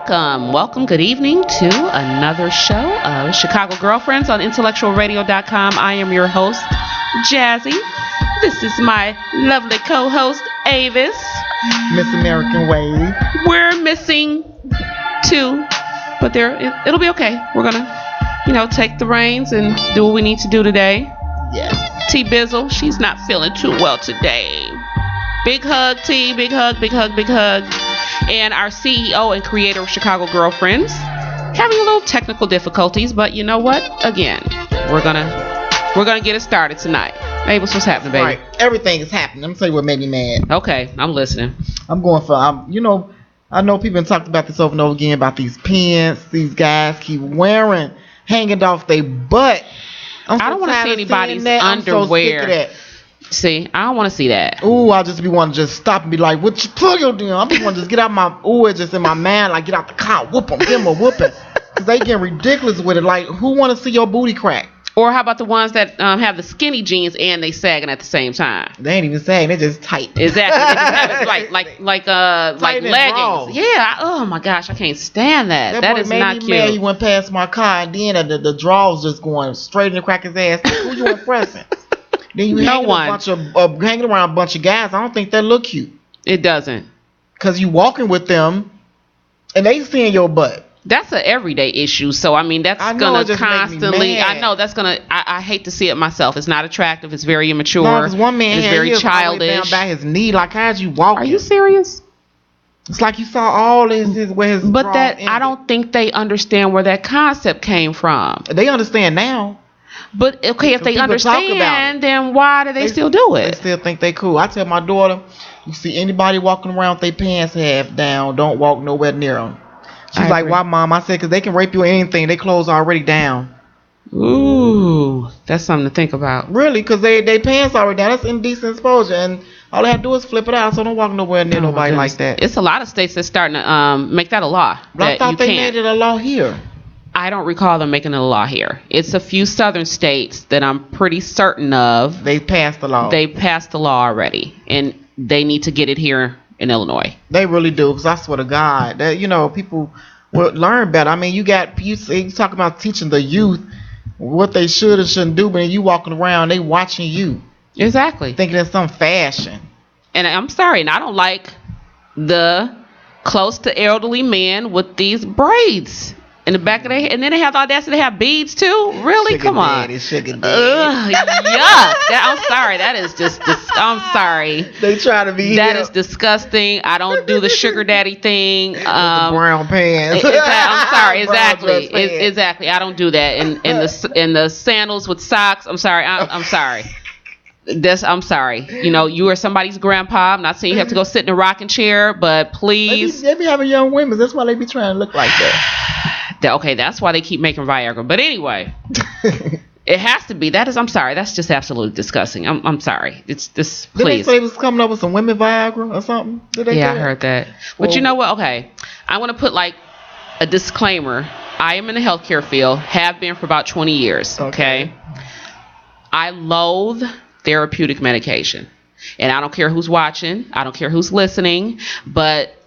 Welcome, good evening to another show of Chicago Girlfriends on intellectualradio.com. I am your host, Jazzy. This is my lovely co-host, Avis. Miss American Wave. We're missing two, but it'll be okay. We're gonna, take the reins and do what we need to do today. Yes. T Bizzle, she's not feeling too well today. Big hug, T. Big hug, big hug, big hug. And our CEO and creator of Chicago Girlfriends having a little technical difficulties, but you know what? Again, we're gonna get it started tonight. Hey, what's happening, baby? Right, everything is happening. Let me tell you what made me mad. Okay, I'm listening. I know people have talked about this over and over again about these pants these guys keep wearing, hanging off their butt. I don't want to see anybody's underwear. See, I don't want to see that. Ooh, I'll just be wanting to just stop and be like, what you plug your damn? I'm just want to just get out my, it's just in my mind, like get out the car, whoop them, give them a whooping. Because they getting ridiculous with it. Like, who want to see your booty crack? Or how about the ones that have the skinny jeans and they sagging at the same time? They ain't even sagging, they just tight. Exactly. They just have it like leggings. Yeah. Oh my gosh, I can't stand that. That is not cute. Mad. He went past my car and then the drawers just going straight in the crack his ass. Who you impressing? Then you hanging around a bunch of guys. I don't think that look cute. It doesn't. Cause you walking with them, and they seeing your butt. That's an everyday issue. So I mean, that's gonna constantly. I know that's gonna. I hate to see it myself. It's not attractive. It's very immature. No, there's one man it's very childish. Down by his knee. Like, how'd you walk? Are you serious? It's like you saw all his where his. But that ended. I don't think they understand where that concept came from. They understand now. But okay, if they understand, then why do they still do it? They still think they cool. I tell my daughter, you see anybody walking around with their pants half down, don't walk nowhere near them. She's like, why, Mom? I said, because they can rape you or anything. They clothes already down. Ooh, that's something to think about. Really, because they pants already down. That's indecent exposure, and all they have to do is flip it out. So don't walk nowhere near nobody like that. It's a lot of states that's starting to make that a law. But I thought they made it a law here. I don't recall them making it a law here. It's a few southern states that I'm pretty certain of. They passed the law. They passed the law already, and they need to get it here in Illinois. They really do, because I swear to God, that people will learn better. I mean, you talk about teaching the youth what they should and shouldn't do, but then you walking around, they watching you. Exactly. Thinking it's some fashion. And I'm sorry, and I don't like the close to elderly men with these braids in the back of their head, and then they have the audacity to have beads too. Really? Sugar Come on. Sugar daddy. Yuck. I'm sorry. That is just. I'm sorry. They try to be. That is disgusting. I don't do the sugar daddy thing. The brown pants. I'm sorry. Exactly. Exactly. I don't do that. And the sandals with socks. I'm sorry. I'm sorry. I'm sorry. You are somebody's grandpa. I'm not saying you have to go sit in a rocking chair, but please. They be having young women. That's why they be trying to look like that. Okay, that's why they keep making Viagra. But anyway, it has to be. I'm sorry. That's just absolutely disgusting. I'm sorry. It's this. Please. Did they say they was coming up with some women Viagra or something? Yeah, I heard that. But you know what? Okay, I want to put like a disclaimer. I am in the healthcare field. Have been for about 20 years. Okay. I loathe therapeutic medication, and I don't care who's watching. I don't care who's listening, but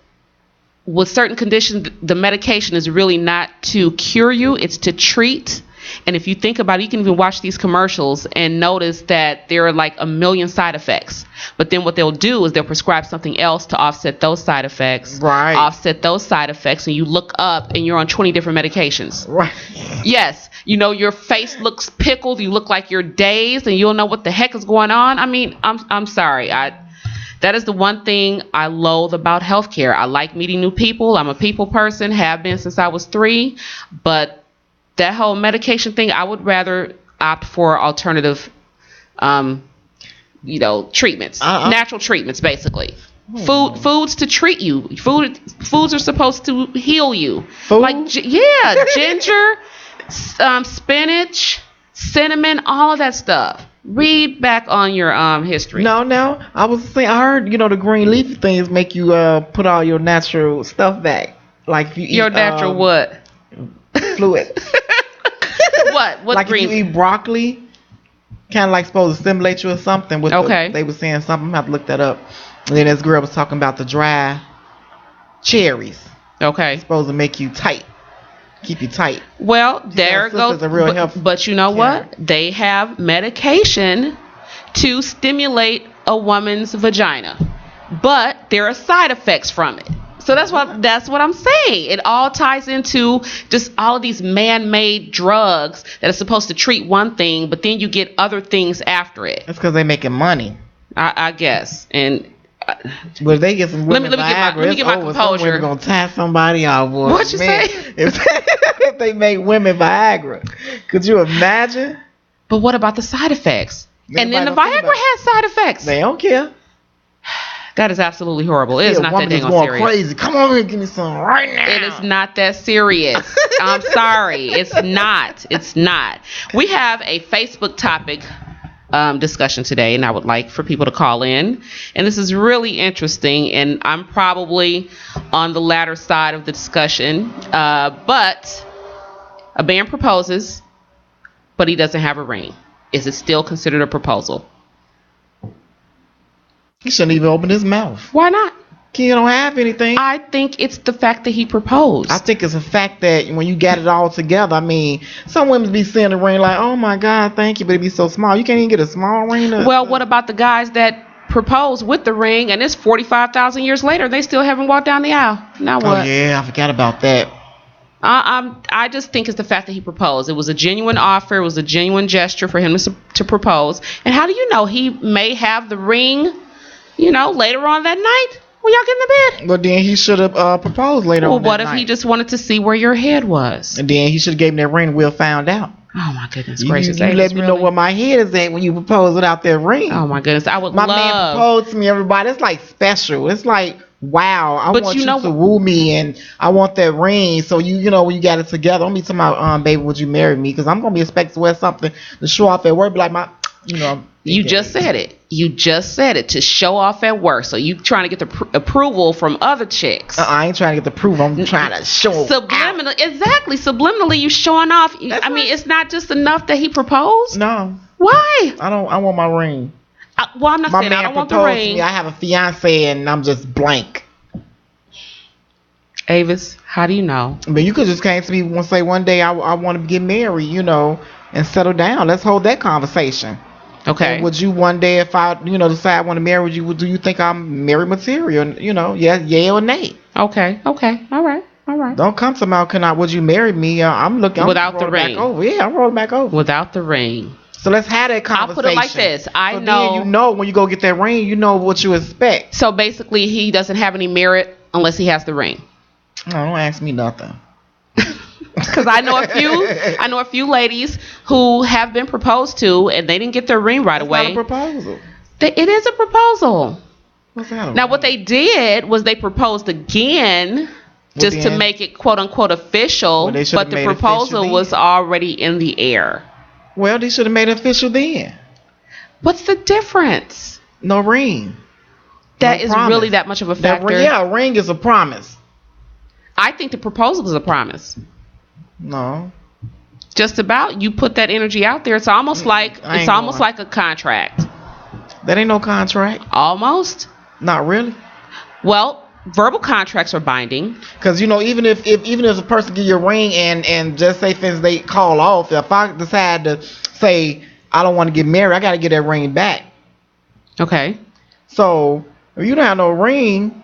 with certain conditions, the medication is really not to cure you, it's to treat. And if you think about it, you can even watch these commercials and notice that there are like a million side effects. But then what they'll do is they'll prescribe something else to offset those side effects. Right. Offset those side effects, and you look up and you're on 20 different medications. Right. Yes. Your face looks pickled, you look like you're dazed, and you don't know what the heck is going on. I mean, I'm sorry. That is the one thing I loathe about healthcare. I like meeting new people. I'm a people person, have been since I was 3. But that whole medication thing, I would rather opt for alternative, treatments, natural treatments, basically. Foods to treat you. Foods are supposed to heal you. Food? Like ginger, spinach, cinnamon, all of that stuff. Read back on your history. No, I was saying, I heard the green leafy things make you put all your natural stuff back. Like if you eat your natural what? Fluid. What like green? If you eat broccoli, kind of like supposed to stimulate you or something. They were saying something. I have to look that up. And then this girl was talking about the dry cherries. Okay. It's supposed to make you tight. Keep you tight. Well, there goes. But you know what? They have medication to stimulate a woman's vagina, but there are side effects from it. So that's what I'm saying. It all ties into just all of these man-made drugs that are supposed to treat one thing, but then you get other things after it. That's because they're making money. I guess. And but they get some women. Let me get my composure. We're gonna tie somebody out, boy. What you say? If they make women Viagra, could you imagine? But what about the side effects? And then the Viagra has side effects. They don't care. That is absolutely horrible. It is not that dang serious. Crazy. Come on and give me some right now. It is not that serious. I'm sorry. It's not. It's not. We have a Facebook topic discussion today, and I would like for people to call in. And this is really interesting, and I'm probably on the latter side of the discussion. But a man proposes, but he doesn't have a ring. Is it still considered a proposal? He shouldn't even open his mouth. Why not? He don't have anything. I think it's the fact that he proposed. I think it's a fact that when you got it all together, I mean, some women be seeing the ring like, oh my God, thank you, but it be so small. You can't even get a small ring. Well, what about the guys that propose with the ring and it's 45,000 years later, they still haven't walked down the aisle? Now what? Oh yeah, I forgot about that. I just think it's the fact that he proposed. It was a genuine offer. It was a genuine gesture for him to propose. And how do you know he may have the ring, later on that night when y'all get in the bed? But then he should have proposed later on that night. Well, what if he just wanted to see where your head was? And then he should have gave him that ring and Will found out. Oh my goodness gracious! You let me know where my head is at when you propose without that ring. Oh my goodness! My man proposed to me, everybody. It's like special. It's like, wow, I want you to woo me, and I want that ring. So when you got it together, don't be talking about, baby, would you marry me? Because I'm gonna be expected to wear something to show off at work, be like You just said it. You just said it, to show off at work. So you trying to get the approval from other chicks. I ain't trying to get the approval. I'm trying to show subliminally. Exactly. Subliminally, you showing off. It's not just enough that he proposed. No. Why? I want my ring. I'm not saying I don't want the ring. To me, I have a fiance and I'm just blank. Avis, how do you know? But you could just came to me and say one day I want to get married, and settle down. Let's hold that conversation. Okay. And would you one day, if I, decide I want to marry you, do you think I'm married material? Yay or nay? Okay. All right. Don't come to me. Would you marry me? I'm looking. Without the ring. I'm rolling back over. Without the ring. So let's have that conversation. I'll put it like this. I know. Then when you go get that ring, you know what you expect. So basically, he doesn't have any merit unless he has the ring. No, don't ask me nothing. Because I know a few ladies who have been proposed to and they didn't get their ring right away. It's not a proposal. It is a proposal. What's that? Now what they did was they proposed again just to make it quote unquote official, but the proposal was already in the air. Well, they should have made it official then. What's the difference? No ring. That is really that much of a factor. A ring is a promise. I think the proposal is a promise. No. Just about. You put that energy out there. It's almost like a contract. That ain't no contract. Almost. Not really. Well, verbal contracts are binding. Because even if a person give you a ring and just say things they call off, if I decide to say I don't want to get married, I got to get that ring back. Okay. So if you don't have no ring,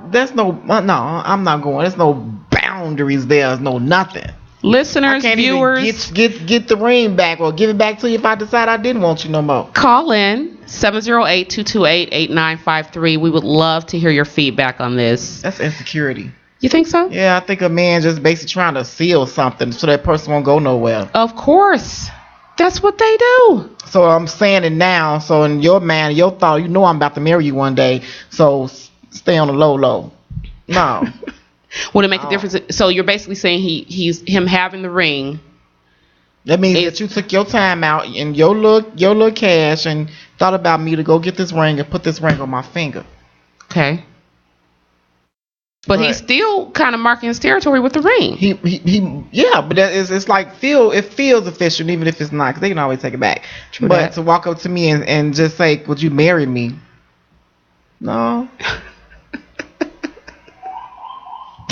there's no I'm not going. There's no boundaries there. There's no nothing. Listeners, I can't viewers, even get the ring back or give it back to you if I decide I didn't want you no more. Call in 708-228-8953. We would love to hear your feedback on this. That's insecurity. You think so? Yeah, I think a man just basically trying to seal something so that person won't go nowhere. Of course. That's what they do. So I'm saying it now. So in your thought, I'm about to marry you one day. So stay on the low. No. Would it make a difference? So you're basically saying him having the ring. That means that you took your time out and your little cash and thought about me to go get this ring and put this ring on my finger. Okay. But he's still kind of marking his territory with the ring. But it's like it feels official even if it's not, because they can always take it back. True but that. To walk up to me and just say, "Would you marry me?" No.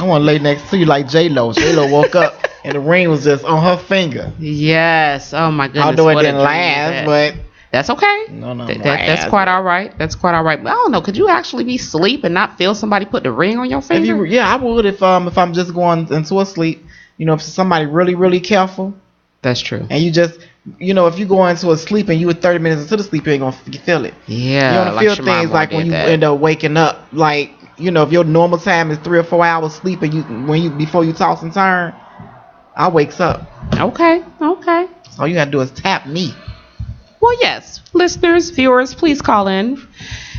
I want to lay next to you like J-Lo. J-Lo woke up and the ring was just on her finger. Yes. Oh my goodness. Although it didn't last, but that's okay. That's quite all right. That's quite all right. But I don't know. Could you actually be asleep and not feel somebody put the ring on your finger? I would if I'm just going into a sleep. If somebody really, really careful. That's true. And you just, if you go into a sleep and you were 30 minutes into the sleep, you ain't gonna feel it. Yeah. You don't feel things like when you end up waking up, like, if your normal time is 3 or 4 hours sleep and before you toss and turn, I wakes up. Okay. All you gotta do is tap me. Well, yes, listeners, viewers, please call in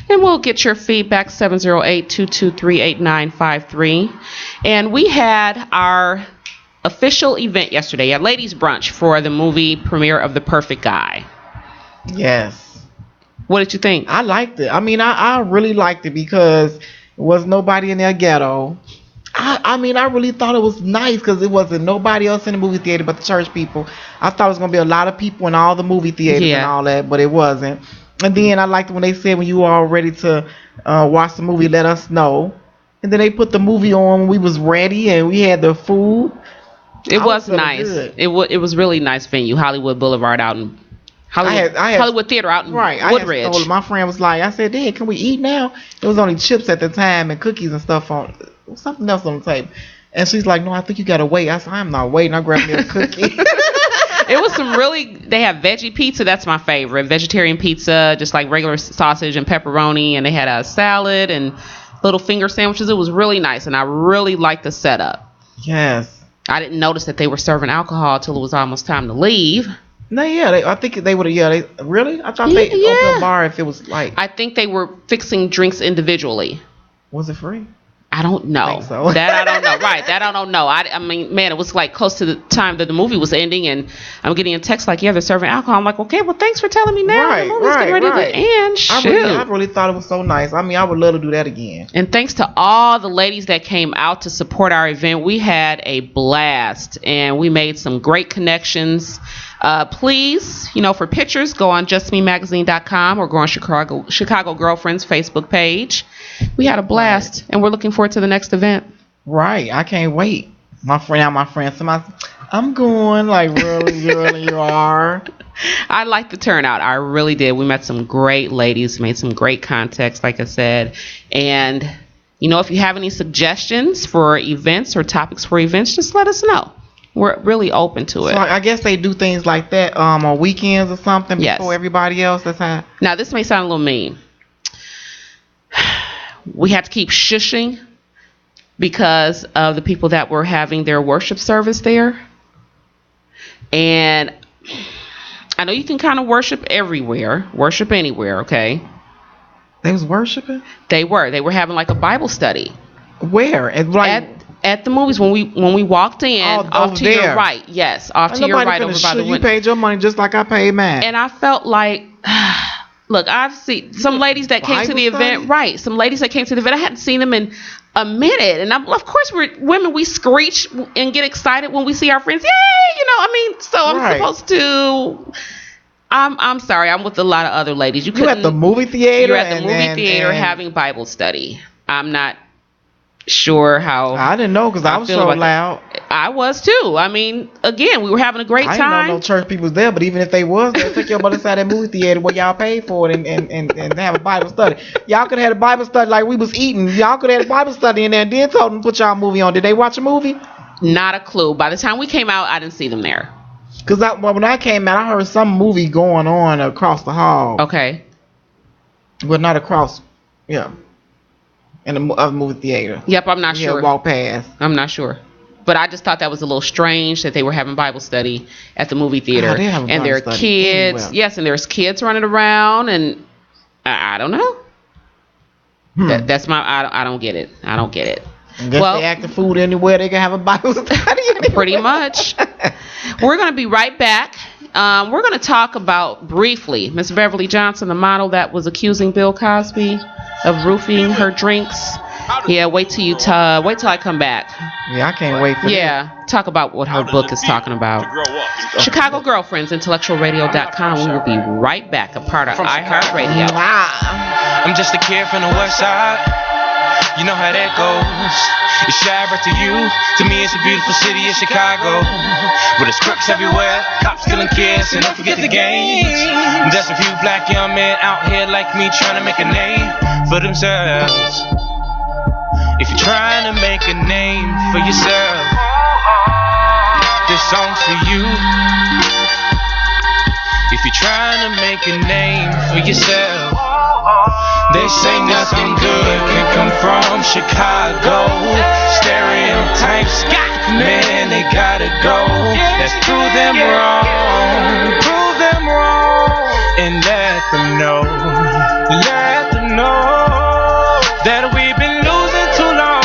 and we'll get your feedback, 708-223-8953. And we had our official event yesterday, a ladies' brunch for the movie premiere of The Perfect Guy. Yes. What did you think? I liked it. I mean, I really liked it because there was nobody in their ghetto. I really thought it was nice because it wasn't nobody else in the movie theater but the church people. I thought it was going to be a lot of people in all the movie theaters and all that, but it wasn't. And then I liked when they said when you were all ready to watch the movie, let us know. And then they put the movie on when we was ready and we had the food. It was nice. It was really nice venue, Hollywood Boulevard out in Hollywood Theater out in Woodridge. My friend was like, I said, Dad, can we eat now? It was only chips at the time and cookies and stuff on something else on the table. And she's like, no, I think you gotta wait. I said, I'm not waiting. I grabbed me a cookie. It was they have veggie pizza. That's my favorite. Vegetarian pizza, just like regular sausage and pepperoni. And they had a salad and little finger sandwiches. It was really nice. And I really liked the setup. Yes. I didn't notice that they were serving alcohol till it was almost time to leave. No, I think they would have. Really? I thought they opened a bar if it was like. I think they were fixing drinks individually. Was it free? I don't know. I think so. That I don't know. Right. That I don't know. I mean, man, it was like close to the time that the movie was ending, and I'm getting a text like, yeah, they're serving alcohol. I'm like, okay, well, thanks for telling me now. The movie's getting ready to end. I really thought it was so nice. I mean, I would love to do that again. And thanks to all the ladies that came out to support our event, we had a blast, and we made some great connections. Please, for pictures, go on justmemagazine.com or go on Chicago Girlfriends Facebook page. We had a blast, and we're looking forward to the next event. Right. I can't wait. My friend, somebody, I'm going, like, really, you are. I liked the turnout. I really did. We met some great ladies, made some great contacts, like I said. And, if you have any suggestions for events or topics for events, just let us know. We're really open to it. So I guess they do things like that on weekends or something before everybody else. That's how. Now, this may sound a little mean. We had to keep shushing because of the people that were having their worship service there. And I know you can kind of worship everywhere, worship anywhere, okay? They was worshiping? They were having like a Bible study. Where? At the movies when we walked in, off to your right. Yes, off to your right over by the window. You paid your money just like I paid mine. And I felt like look, I've seen some ladies that came to the event. Right. Some ladies that came to the event. I hadn't seen them in a minute. And of course, we're women. We screech and get excited when we see our friends. Yay! So I'm supposed to. I'm sorry. I'm with a lot of other ladies. You at the movie theater? You're at the movie theater having Bible study. I'm not sure how. I didn't know because I was so loud. I was too. I mean, again, we were having a great time. I didn't know no church people was there, but even if they was, they'd take your butt inside that movie theater where y'all paid for it and have a Bible study. Y'all could have had a Bible study like we was eating. Y'all could have had a Bible study in there and then told them to put y'all movie on. Did they watch a movie? Not a clue. By the time we came out, I didn't see them there. Because when I came out, I heard some movie going on across the hall. Okay. But not across, in the other movie theater. Yep, I'm not sure. Walk past. I'm not sure. But I just thought that was a little strange that they were having Bible study at the movie theater. And there are kids. Anyway. Yes, and there's kids running around, and I don't know. That's I don't get it. I don't get it. I guess they act the food anywhere they can have a Bible study anywhere. Pretty much. We're going to be right back. We're going to talk about briefly Miss Beverly Johnson, the model that was accusing Bill Cosby of roofing her drinks. Yeah, wait till I come back. Yeah, I can't wait for that. Talk about what her book is talking about. Chicago Girlfriends, intellectualradio.com. We will be right back, a part of iHeartRadio. Wow. I'm just a kid from the west side. You know how that goes. It's Chirac to you. To me, it's a beautiful city of Chicago. With its crooks everywhere, cops killing kids, and don't forget the gangs. There's a few black young men out here like me trying to make a name for themselves. If you're trying to make a name for yourself, this song's for you. If you're trying to make a name for yourself, they say nothing good can come from Chicago. Stereotypes, man, they gotta go. Let's prove them wrong, and let them know that we've been losing too long.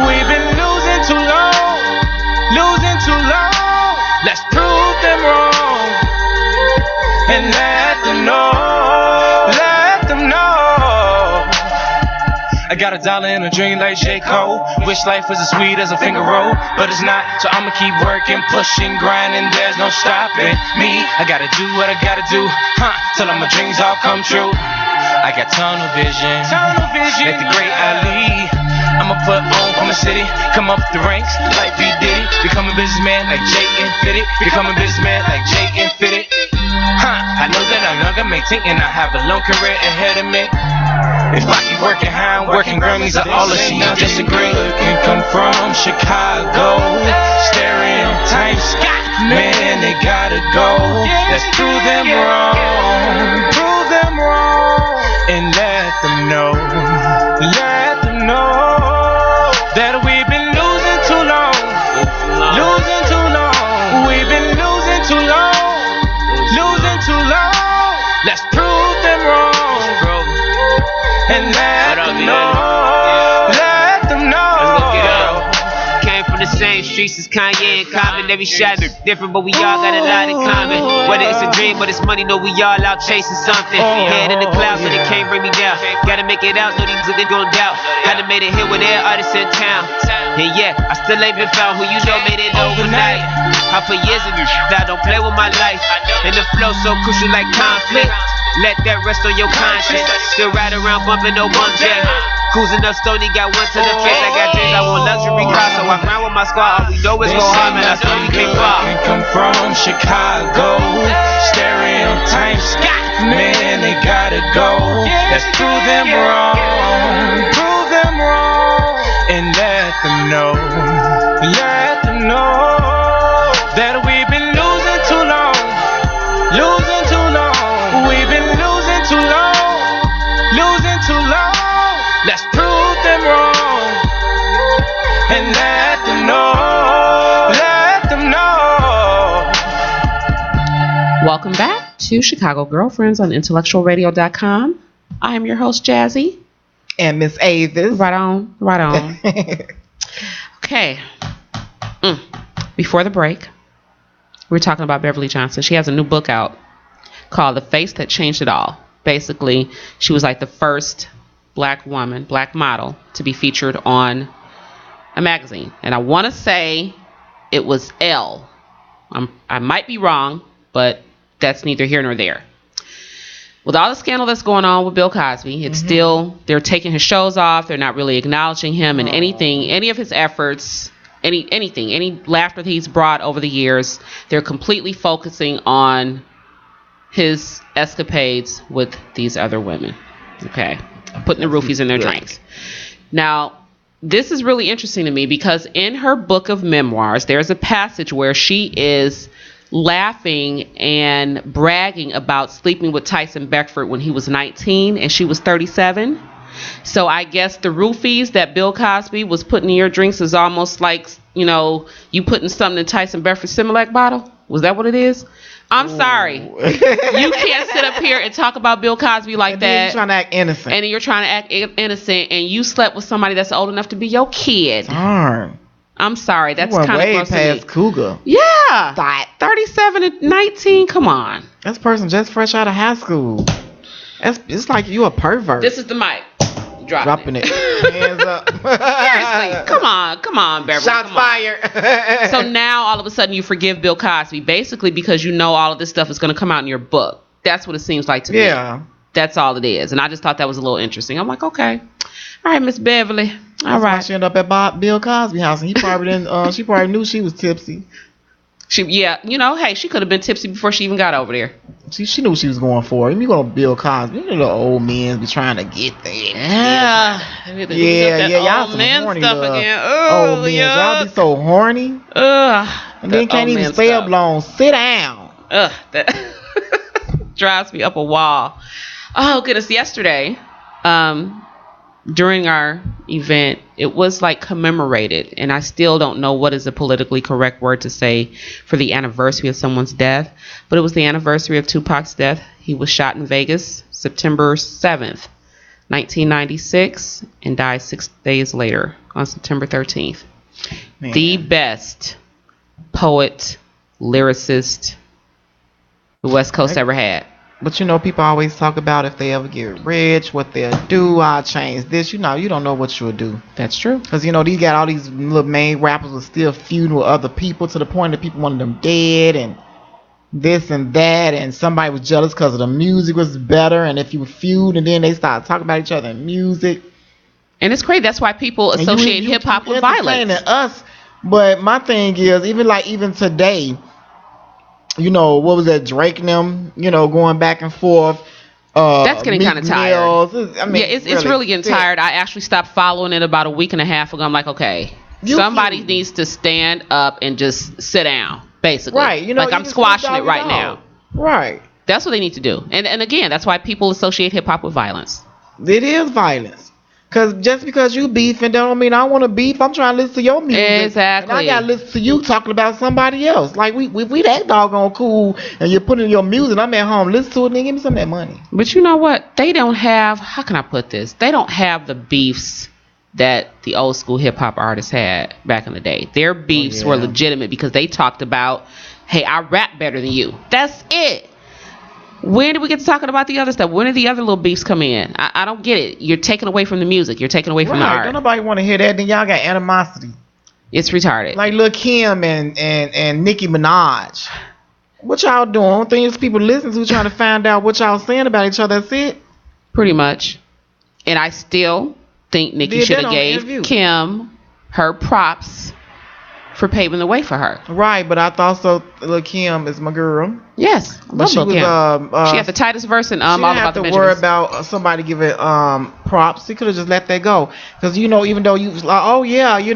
We've been losing too long. Let's prove them wrong, and let them know. I got $1 in a dream like J. Cole. Wish life was as sweet as a finger roll, but it's not, so I'ma keep working, pushing, grinding, there's no stopping me. I gotta do what I gotta do, till all my dreams all come true. I got tunnel vision, like the great Ali. I'ma put on from the city, come up the ranks like B. Diddy. Become a businessman like Jay and Fitted. I know that I'm younger, maintain, and I have a long career ahead of me. If I keep working high, I'm working Grammys, I all of you disagree. Can come from Chicago. Stereotypes, man, they gotta go. Let's prove them wrong, and let them know that we've been losing too long. We've been losing too long. Let's prove them wrong, and let them know. Came from the same streets as Kanye and Common. Every shot different, but we all got a lot in common. Whether it's a dream or it's money, know we all out chasing something. Head in the clouds, but it can't bring me down. Gotta make it out, know these niggas gon' doubt. Had to make it hit with their artists in town. And yeah, I still ain't been found who you know made it overnight. I put years in this shit, I don't play with my life. And the flow so crucial like conflict. Let that rest on your conscience. Still ride around bumping no bump jack. Cruising up Stony, got one to the face. I got dreams, I want luxury cars, so I grind with my squad. All we know is go hard, man. I swear we can't fall. Come from Chicago. Stereotypes, man, they gotta go. Let's prove them wrong, and let them know that we've been losing too long. We've been losing too long. Let's prove them wrong, and let them know. Welcome back to Chicago Girlfriends on intellectualradio.com. I am your host, Jazzy. And Miss Avis. Right on. Okay. Before the break, we were talking about Beverly Johnson. She has a new book out called The Face That Changed It All. Basically, she was like the first black model to be featured on a magazine. And I want to say it was Elle. I might be wrong, but that's neither here nor there. With all the scandal that's going on with Bill Cosby, it's still, they're taking his shows off. They're not really acknowledging him and anything, any of his efforts, any laughter that he's brought over the years. They're completely focusing on his escapades with these other women. Okay. Putting the roofies in their drinks. Now, this is really interesting to me because in her book of memoirs, there's a passage where she is laughing and bragging about sleeping with Tyson Beckford when he was 19 and she was 37. So I guess the roofies that Bill Cosby was putting in your drinks is almost like, you putting something in Tyson Beckford's Similac bottle. Was that what it is? I'm sorry. You can't sit up here and talk about Bill Cosby like and that. You're trying to act innocent. And you're trying to act innocent, and you slept with somebody that's old enough to be your kid. Darn. I'm sorry. That's kind of gross. Way past cougar. Yeah. 37 and 19. Come on. That's a person just fresh out of high school. It's like you a pervert. This is the mic. Dropping it. Hands up. Seriously. Come on, Beverly. Shots fired. So now all of a sudden you forgive Bill Cosby, basically because you know all of this stuff is going to come out in your book. That's what it seems like to me. Yeah. That's all it is. And I just thought that was a little interesting. I'm like, okay. All right, Miss Beverly. All right. She ended up at Bill Cosby house, and he probably didn't. She probably knew she was tipsy. Hey, she could have been tipsy before she even got over there. She knew what she was going for. You go to Bill Cosby, you know the old men be trying to get there. Y'all some horny stuff again. Oh, y'all be so horny. And then can't even stay up long. Sit down. That drives me up a wall. Oh goodness! Yesterday, during our event, it was like commemorated, and I still don't know what is the politically correct word to say for the anniversary of someone's death, but it was the anniversary of Tupac's death. He was shot in Vegas, September 7th, 1996, and died 6 days later on September 13th. Man. The best poet, lyricist the West Coast ever had. But people always talk about if they ever get rich, what they'll do. I'll change this. You don't know what you'll do. That's true. Because these got all these little main rappers are still feuding with other people to the point that people wanted them dead and this and that, and somebody was jealous because the music was better, and if you feud, and then they start talking about each other in music. And it's crazy. That's why people associate hip hop with violence. Us, but my thing is even today. What was that, Drake and them, going back and forth. That's getting kind of tired. It's really getting tired. I actually stopped following it about a week and a half ago. I'm like, okay, somebody needs to stand up and just sit down, basically. Right. I'm squashing it right now. Right. That's what they need to do. And again, that's why people associate hip hop with violence. It is violence. Because just because you beefing don't mean I want to beef. I'm trying to listen to your music. Exactly. And I got to listen to you talking about somebody else. Like, we that doggone cool, and you're putting your music, I'm at home, listen to it, and give me some of that money. But you know what? They don't have, how can I put this? They don't have the beefs that the old school hip hop artists had back in the day. Their beefs were legitimate because they talked about, hey, I rap better than you. That's it. When did we get to talking about the other stuff? When did the other little beefs come in? I don't get it. You're taking away from the music. You're taking away from the art. Don't nobody want to hear that. Then y'all got animosity. It's retarded. Like Lil' Kim and Nicki Minaj. What y'all doing? Only thing is people listen to trying to find out what y'all saying about each other. That's it. Pretty much. And I still think Nicki should have gave Kim her props for paving the way for her. Right, but I thought so. Lil' Kim is my girl. Yes, I love Lil' Kim. She had the tightest verse in All About the Benjamins. She didn't have to worry about somebody giving props. She could have just let that go. Because even though you was like, oh yeah, you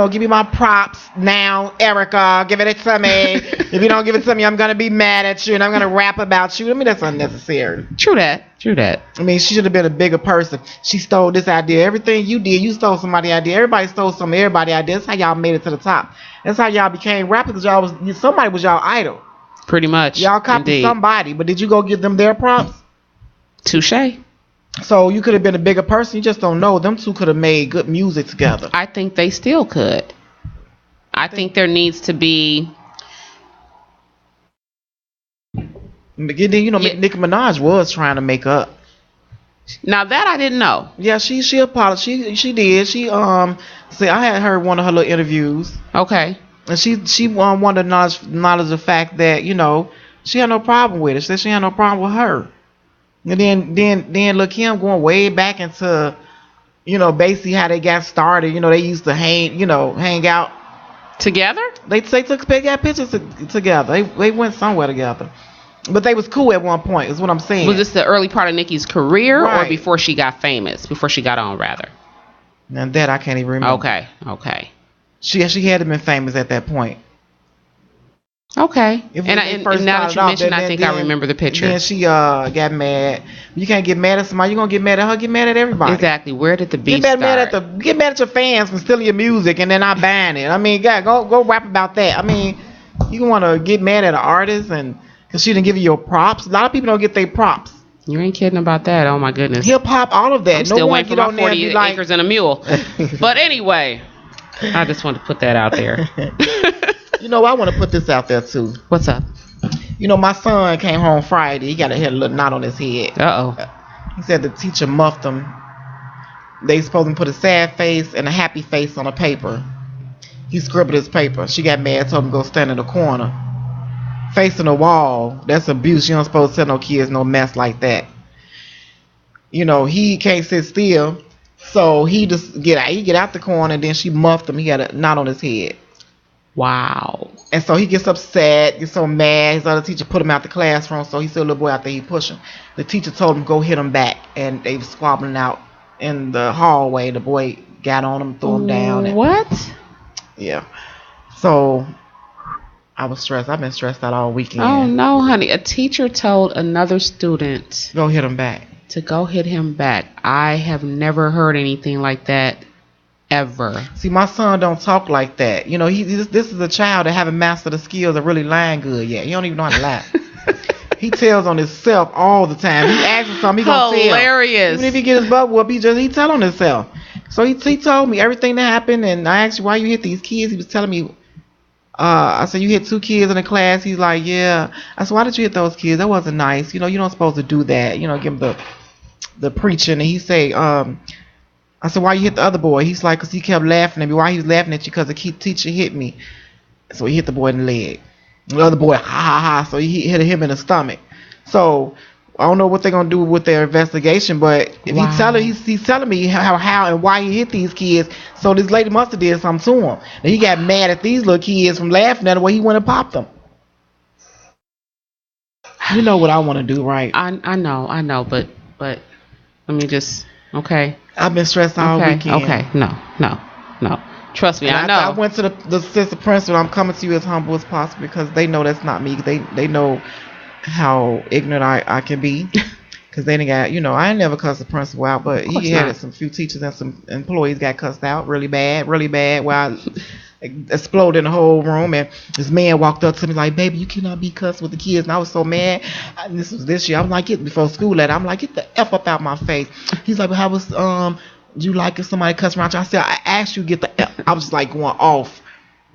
give me my props now, Erica, give it to me. If you don't give it to me, I'm gonna be mad at you and I'm gonna rap about you. I mean, that's unnecessary. True that. I mean, she should have been a bigger person. She stole this idea. Everything you did, you stole somebody's idea. Everybody stole some of everybody's idea. That's how y'all made it to the top. That's how y'all became rappers. Because somebody was y'all idol. Pretty much. Y'all copied somebody, but did you go give them their props? Touche. So you could have been a bigger person. You just don't know. Them two could have made good music together. I think they still could. I think there needs to be. Nicki Minaj was trying to make up. Now that I didn't know. Yeah, she apologized. She did. She said I had heard one of her little interviews. Okay. And she wanted to acknowledge the fact that she had no problem with it. She said she had no problem with her. And then Lil' Kim going way back into basically how they got started. They used to hang out together. They got pictures together. They went somewhere together. But they was cool at one point, is what I'm saying. Was this the early part of Nicki's career or before she got famous? Before she got on, rather? And that I can't even remember. Okay. She had been famous at that point. Okay. And now that you mentioned, I think I remember the picture. Then she got mad. You can't get mad at somebody. You're going to get mad at her. Get mad at everybody. Exactly. Where did the beef start? Get mad at your fans for stealing your music and then not buying it. I mean, God, go rap about that. I mean, you want to get mad at an artist because she didn't give you your props. A lot of people don't get their props. You ain't kidding about that. Oh, my goodness. Hip hop, all of that. I'm still waiting for my 40 acres and a mule. But anyway, I just want to put that out there. I want to put this out there, too. What's up? My son came home Friday. He got a little knot on his head. Uh-oh. He said the teacher muffed him. They supposed to put a sad face and a happy face on a paper. He scribbled his paper. She got mad, told him to go stand in the corner. Facing the wall. That's abuse. You don't supposed to tell no kids no mess like that. you know, he can't sit still. So he just get out the corner, and then she muffed him. He had a knot on his head. Wow. And so he gets upset, gets so mad. His other teacher put him out the classroom, so he saw a little boy out there, he pushed him. The teacher told him, go hit him back. And they were squabbling out in the hallway. The boy got on him, threw him down. And, what? Yeah. So I was stressed. I've been stressed out all weekend. Oh, no, honey. A teacher told another student. Go hit him back. To go hit him back. I have never heard anything like that. Ever. See, my son don't talk like that. You know, this is a child that haven't mastered the skills of really lying good yet. He don't even know how to lie. He tells on himself all the time. He asks for something, he gonna tell. Hilarious. Even if he get his butt whooped, he tell on himself. So he told me everything that happened, and I asked him why you hit these kids. He was telling me. I said, you hit 2 kids in the class. He's like, yeah. I said, why did you hit those kids? That wasn't nice. You know, you don't supposed to do that. You know, give him the preaching. And he say, I said, why you hit the other boy? He's like, because he kept laughing at me. Why he was laughing at you? Because the teacher hit me. So he hit the boy in the leg. The other boy, ha, ha, ha. So he hit him in the stomach. So I don't know what they're going to do with their investigation, but if he's telling me how and why he hit these kids, so this lady must have did something to him. And he got mad at these little kids from laughing at the way he went and popped them. You know what I want to do, right? I know, but let me just, okay. I've been stressed all weekend. Okay, no. Trust me, I know. I went to the assistant principal. I'm coming to you as humble as possible because they know that's not me. They know how ignorant I can be because they didn't got, you know, I ain't never cussed the principal out, but he had some few teachers and some employees got cussed out really bad while I exploded in the whole room. And this man walked up to me like, baby, you cannot be cussed with the kids. And I was so mad. This was this year. I was like, before school let I'm like, get the F up out my face. He's like, well, how was you like if somebody cussed around you? I said, I asked you get the F. I was just like going off.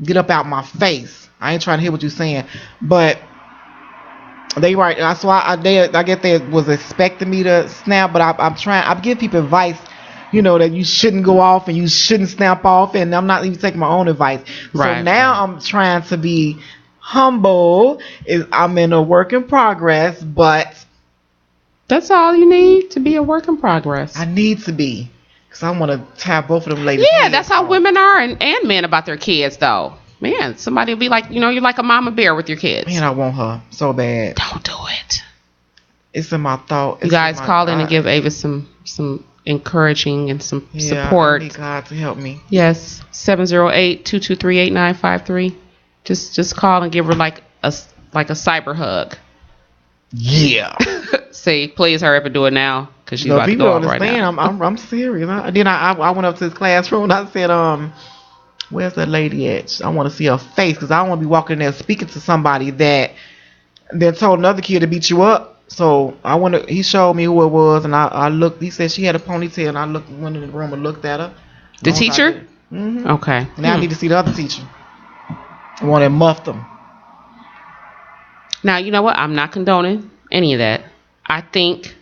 Get up out my face. I ain't trying to hear what you're saying. But they right. So I guess they was expecting me to snap, but I'm giving people advice, you know, that you shouldn't go off and you shouldn't snap off, and I'm not even taking my own advice. Right. So now I'm trying to be humble. I'm in a work in progress, but that's all you need to be a work in progress. I need to be, because I want to tie both of them ladies. Yeah, that's how women are and men about their kids, though. Man, somebody will be like, you know, you're like a mama bear with your kids. Man, I want her so bad. Don't do it. It's in my thought. You guys call in and give Ava some encouraging and some support. I need God to help me. Yes, 708-223-8953. Just call and give her like a cyber hug. Yeah. See, please hurry up and do it now because she's about to go off right now. I'm serious. Then I went up to his classroom and I said, where's that lady at? I want to see her face because I don't want to be walking in there speaking to somebody that then told another kid to beat you up. So he showed me who it was, and I looked. He said she had a ponytail, and I went in the room and looked at her. The teacher? Mm-hmm. Okay. Now I need to see the other teacher. I want to muff them. Now, you know what? I'm not condoning any of that. I think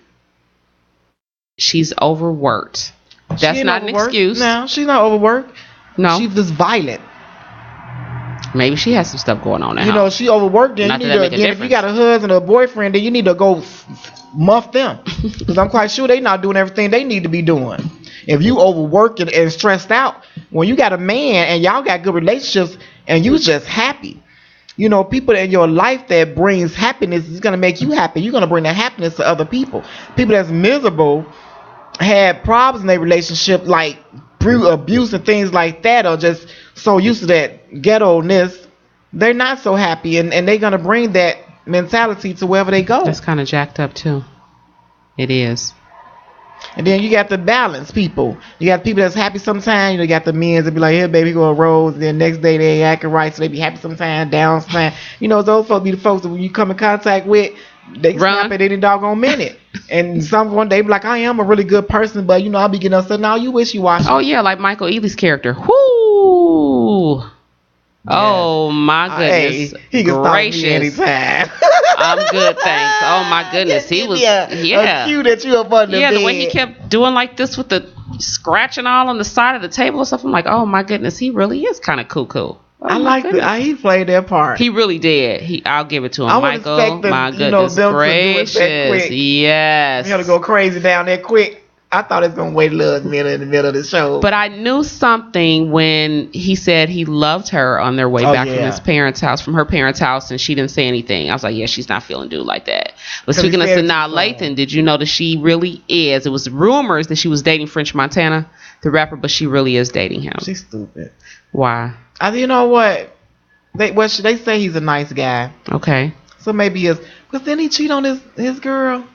she's overworked. That's not an excuse. No, she's not overworked. No. She's just violent. Maybe she has some stuff going on now. You know, she overworked. Then if you got a husband or a boyfriend, then you need to go muff them. Because I'm quite sure they're not doing everything they need to be doing. If you overworked and stressed out, when you got a man and y'all got good relationships and you just happy, you know, people in your life that brings happiness is going to make you happy. You're going to bring that happiness to other people. People that's miserable, had problems in their relationship, like abuse and things like that, are just so used to that ghetto-ness, they're not so happy, and they're going to bring that mentality to wherever they go. That's kind of jacked up too. It is. And then you got the balance people. You got people that's happy sometimes. You got the men that be like, here baby, go a rose, and then next day they ain't acting right, so they be happy sometimes, down sometimes. You know, those folks be the folks that when you come in contact with, they snap at any doggone minute. And someone they be like, I am a really good person, but you know, I'll be getting upset. Now you wishy-washy. Oh yeah, like Michael Ealy's character. Whoo! Yeah. Oh my goodness. Hey, he can gracious. Stop me anytime. I'm good, thanks. Oh my goodness. He was a cue that you up under the bed. The way he kept doing like this with the scratching all on the side of the table and stuff. I'm like, oh my goodness, he really is kind of cuckoo. I like he played that part. He really did. I'll give it to him. I Michael, expect them, my goodness gracious. Yes. You got to go crazy down there quick. I thought it was going to wait a little minute in the middle of the show. But I knew something when he said he loved her on their way back from his parents' house, from her parents' house, and she didn't say anything. I was like, yeah, she's not feeling dude like that. But speaking of Sanaa Lathan, did you know that she really is? It was rumors that she was dating French Montana, the rapper, but she really is dating him. She's stupid. Why? You know what? They say he's a nice guy. Okay. So maybe he is. Because then he cheat on his girl.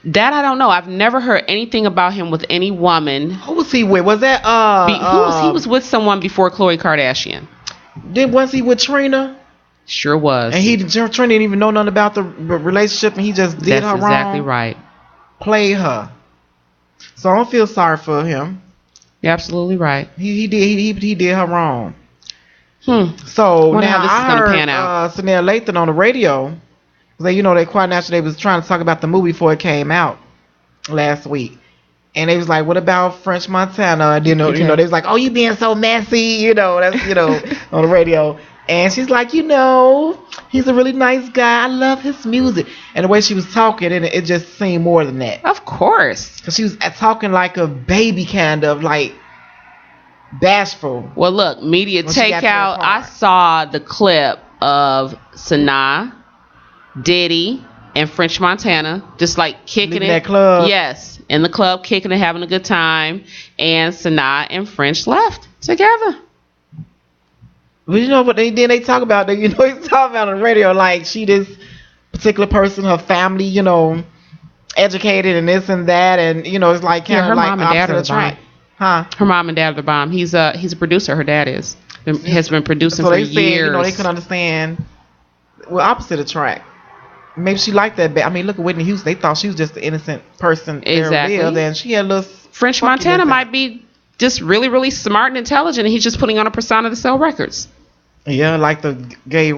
That I don't know. I've never heard anything about him with any woman. Who was he with? Was that he was with someone before Khloe Kardashian. Was he with Trina? Sure was. And Trina didn't even know nothing about the relationship, and he just did her wrong. That's exactly right. Played her. So I don't feel sorry for him. You're absolutely right. He did her wrong. So now how this is gonna pan out. Sanaa Lathan on the radio. They quite naturally they was trying to talk about the movie before it came out last week, and they was like, "What about French Montana?" And they was like, "Oh, you being so messy," that's on the radio. And she's like, he's a really nice guy. I love his music. And the way she was talking, and it just seemed more than that. Of course, because she was talking like a baby, kind of like bashful. Well, look, media takeout. I saw the clip of Sanaa, Diddy, and French Montana just like kicking it. That club. Yes, in the club, kicking it, having a good time. And Sanaa and French left together. But but they talk about that. He's talking about on the radio like she this particular person, her family, educated and this and that, and it's like kind of like mom and dad are the bomb. Huh? Her mom and dad are the bomb. He's a producer. Her dad has been producing for years. They couldn't understand. Well, opposite attract. Maybe she liked that. I mean, look at Whitney Houston. They thought she was just an innocent person. Exactly. And she had a little. French Montana might be just really, really smart and intelligent, and he's just putting on a persona to sell records. Yeah, like the gay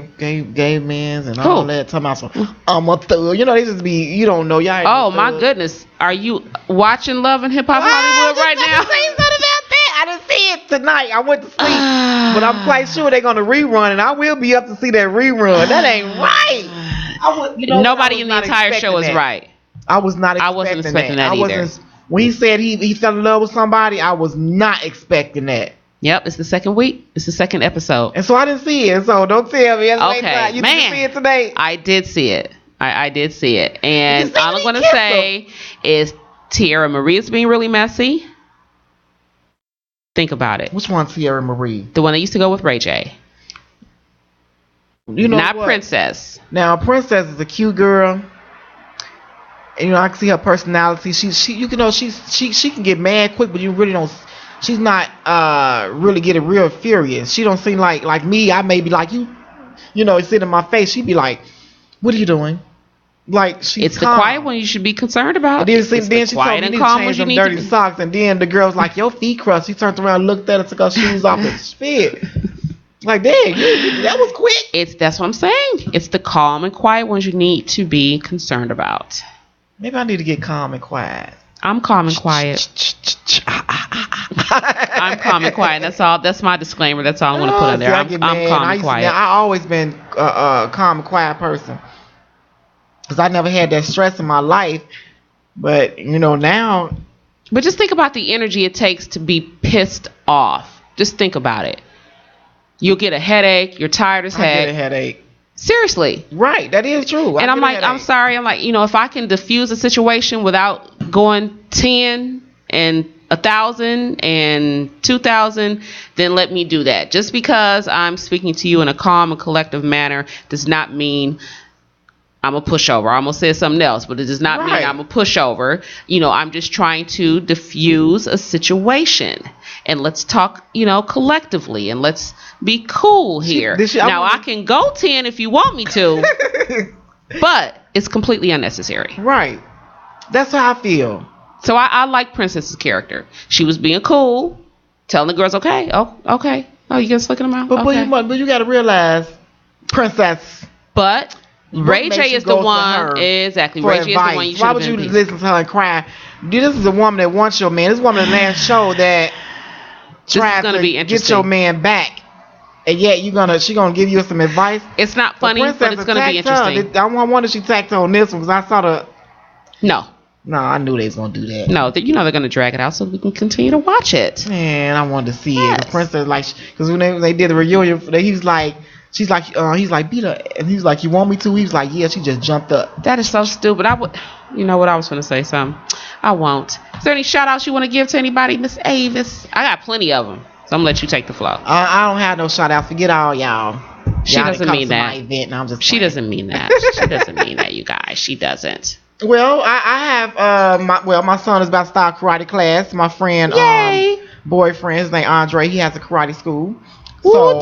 men and all that. Talking about some, I'm a thug. They just be, you don't know. Y'all. Oh my goodness, are you watching Love and Hip Hop Hollywood right now? Say something about that. I didn't see it tonight. I went to sleep, but I'm quite sure they're gonna rerun, and I will be up to see that rerun. That ain't right. Nobody in the entire show is right. I was not. I wasn't expecting that either. When he said he fell in love with somebody, I was not expecting that. Yep, it's the second week. It's the second episode. And so I didn't see it. So don't tell me. Okay, you didn't see it today. I did see it. I did see it. And all I'm going to say is Tierra Marie is being really messy. Think about it. Which one, Tierra Marie? The one that used to go with Ray J. Not what? Princess. Now, Princess is a cute girl. And, I can see her personality. She can get mad quick, but you really don't. She's not really getting real furious. She don't seem like me. I may be like you sit in my face. She'd be like, "What are you doing?" Like it's calm. The quiet one you should be concerned about. Then she told me to change them dirty socks, and then the girl's like, "Your feet crust." She turned around, looked at her, took her shoes off, and spit. Like, dang, that was quick. That's what I'm saying. It's the calm and quiet ones you need to be concerned about. Maybe I need to get calm and quiet. I'm calm and quiet. I'm calm and quiet. That's all. That's my disclaimer. That's all I want to put in there. I'm calm and quiet. I always been a calm and quiet person because I never had that stress in my life. But now. But just think about the energy it takes to be pissed off. Just think about it. You'll get a headache. You're tired as heck. I get a headache. Seriously. Right. That is true. And I'm like, I'm sorry. I'm like, if I can diffuse a situation without going 10 and 1,000 and 2,000, then let me do that. Just because I'm speaking to you in a calm and collective manner does not mean I'm a pushover. I almost said something else, but it does not mean I'm a pushover. I'm just trying to diffuse a situation. And let's talk, collectively, and let's be cool here. I can go 10 if you want me to, but it's completely unnecessary. Right. That's how I feel. So I like Princess's character. She was being cool, telling the girls, okay. Oh, okay. Oh, you guys looking at them out? But you got to realize, Princess. But Ray J is the one. Exactly. Ray J is the one you should Why would you listen to her and cry? This is a woman that wants your man. This woman in the last show that tried to get your man back. And yet she gonna give you some advice. It's not funny, but it's gonna be interesting. I wonder if she tacked her on this one because I saw the. No, I knew they was gonna do that. No, they're gonna drag it out so we can continue to watch it. Man, I wanted to see it. The princess, like, because when they did the reunion, he's like, Beta, and he's like, you want me to? He was like, yeah. She just jumped up. That is so stupid. You know what? I was gonna say something. I won't. Is there any shout outs you want to give to anybody, Miss Avis? I got plenty of them, so I'm gonna let you take the floor. I don't have no shout out. Forget all y'all. She doesn't mean that. My event, and I'm just she doesn't mean that. She doesn't mean that, you guys. She doesn't. Well, I have my son is about to start karate class. My friend, boyfriend, his name Andre. He has a karate school. So,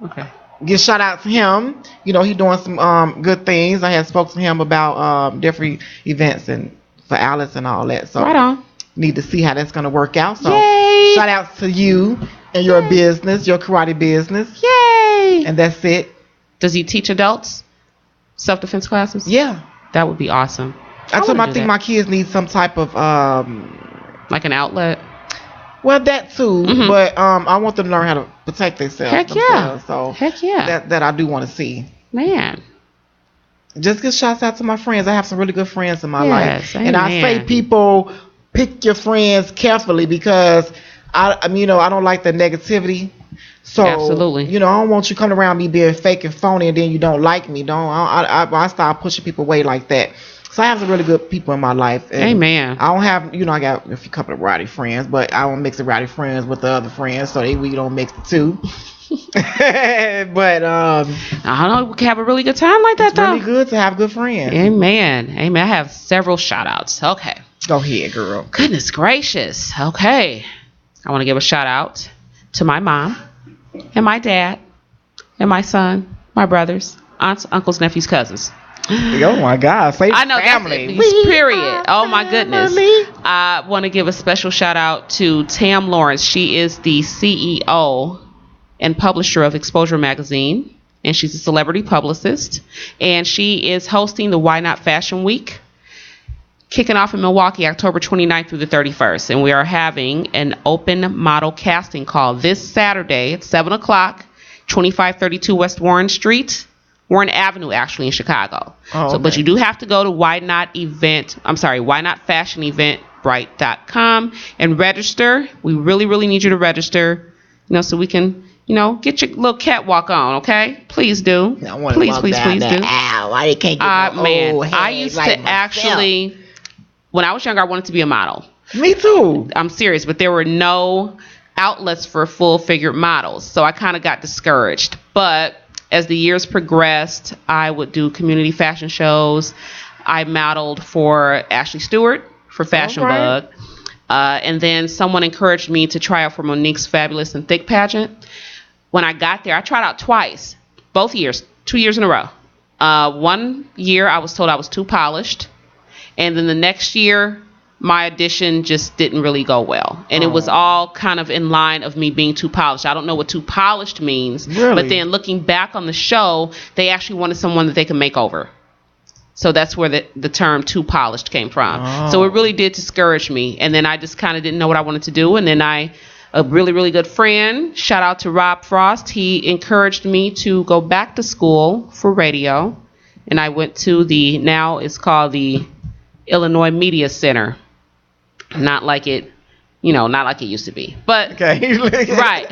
okay. Give shout out to him. You know, he doing some good things. I had spoke to him about different events and for Alice and all that. So right on. Need to see how that's gonna work out. So Yay. Shout out to you and your business, your karate business. Yay! And that's it. Does he teach adults self-defense classes? Yeah. That would be awesome. I think my kids need some type of like an outlet. Well, that too, but I want them to learn how to protect themselves. Heck yeah! So heck yeah! That I do want to see. Man, just give shouts out to my friends. I have some really good friends in my life, amen. And I say people pick your friends carefully because I don't like the negativity. So, absolutely. I don't want you coming around me being fake and phony and then you don't like me. I start pushing people away like that. So I have some really good people in my life. Amen. I don't have, I got a couple of rowdy friends, but I don't mix the rowdy friends with the other friends, so we don't mix the two. But I don't know, we can have a really good time like that, it's though. Really good to have good friends. Amen. I have several shout outs. Okay. Go ahead, girl. Goodness gracious. Okay. I want to give a shout out to my mom and my dad and my son, my brothers, aunts, uncles, nephews, cousins. Oh my God! I know, family. Period. Oh my goodness! I want to give a special shout out to Tam Lawrence. She is the CEO and publisher of Exposure Magazine, and she's a celebrity publicist. And she is hosting the Why Not Fashion Week, kicking off in Milwaukee, October 29th through the 31st. And we are having an open model casting call this Saturday at 7 o'clock, 2532 West Warren Street. Warren Avenue, actually, in Chicago. Okay. But you do have to go to Why Not Fashion Eventbrite.com and register. We really, really need you to register, so we can, get your little catwalk on, okay? Please do. Please do. I can't get man, I used to actually, when I was younger, I wanted to be a model. Me too. I'm serious, but there were no outlets for full-figured models, so I kind of got discouraged. But as the years progressed, I would do community fashion shows. I modeled for Ashley Stewart for Fashion Bug. And then someone encouraged me to try out for Monique's Fabulous and Thick pageant. When I got there, I tried out twice, both years, 2 years in a row. 1 year, I was told I was too polished. And then the next year, my audition just didn't really go well. And it was all kind of in line of me being too polished. I don't know what too polished means. Really? But then looking back on the show, they actually wanted someone that they could make over. So that's where the term too polished came from. So it really did discourage me. And then I just kind of didn't know what I wanted to do. And then a really, really good friend, shout out to Rob Frost, he encouraged me to go back to school for radio. And I went to now it's called the Illinois Media Center. Not like it used to be, but okay. Right.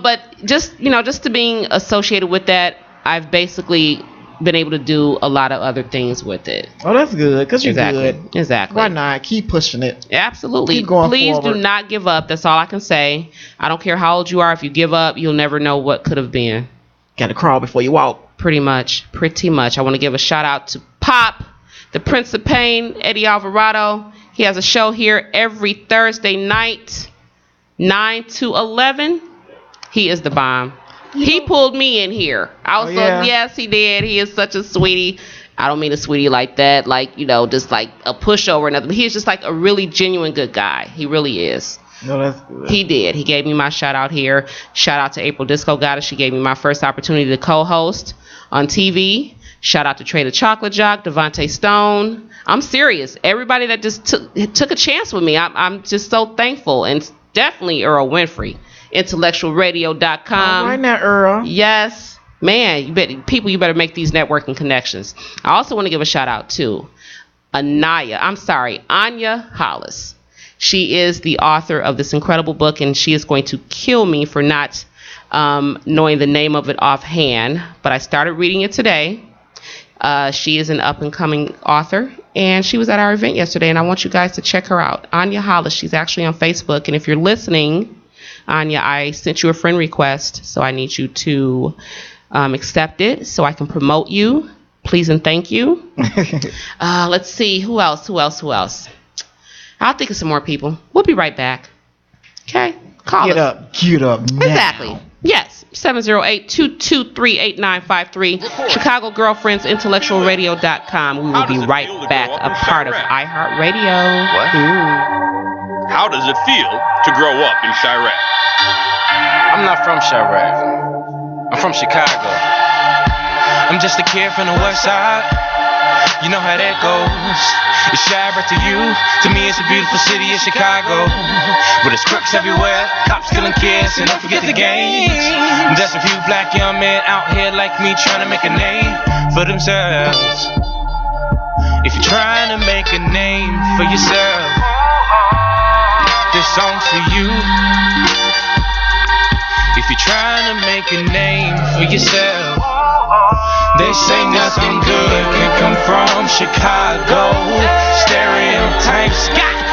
But just to being associated with that, I've basically been able to do a lot of other things with it. Oh, that's good, because you're good. Exactly. Why not? Keep pushing it. Absolutely. Keep going Please forward. do not give up. That's all I can say. I don't care how old you are. If you give up, you'll never know what could have been. Got to crawl before you walk. Pretty much. I want to give a shout out to Pop, the Prince of Pain, Eddie Alvarado. He has a show here every Thursday night, 9 to 11. He is the bomb. He pulled me in here. Yes, he did. He is such a sweetie. I don't mean a sweetie like that, just like a pushover or nothing. But he's just like a really genuine good guy. He really is. No, that's good. He did. He gave me my shout out here. Shout out to April Disco Goddess. She gave me my first opportunity to co-host on TV. Shout out to Trey the Chocolate Jock, Devontae Stone. I'm serious. Everybody that just took a chance with me. I'm just so thankful. And definitely Earl Winfrey. intellectualradio.com. All right now, Earl. Yes. Man, you better make these networking connections. I also want to give a shout out to Anya Hollis. She is the author of this incredible book, and she is going to kill me for not knowing the name of it offhand. But I started reading it today. She is an up-and-coming author, and she was at our event yesterday, and I want you guys to check her out. Anya Hollis. She's actually on Facebook, and if you're listening, Anya, I sent you a friend request, so I need you to accept it so I can promote you. Please and thank you. Let's see. Who else? I'll think of some more people. We'll be right back. Okay? Call us. Get up now. Exactly. Yes. 708-223-8953. Chicago Girlfriends, intellectualradio.com. We will be right back. A part of iHeartRadio. What? How does it feel to grow up in Chirac? I'm not from Chirac. I'm from Chicago. I'm just a kid from the west side. You know how that goes. It's Chirac to you. To me, it's a beautiful city of Chicago. With its crooks everywhere, cops killing kids, and don't forget the gangs. There's a few black young men out here like me trying to make a name for themselves. If you're trying to make a name for yourself, this song's for you. If you're trying to make a name for yourself, they say nothing good can come from Chicago. Stereotypes,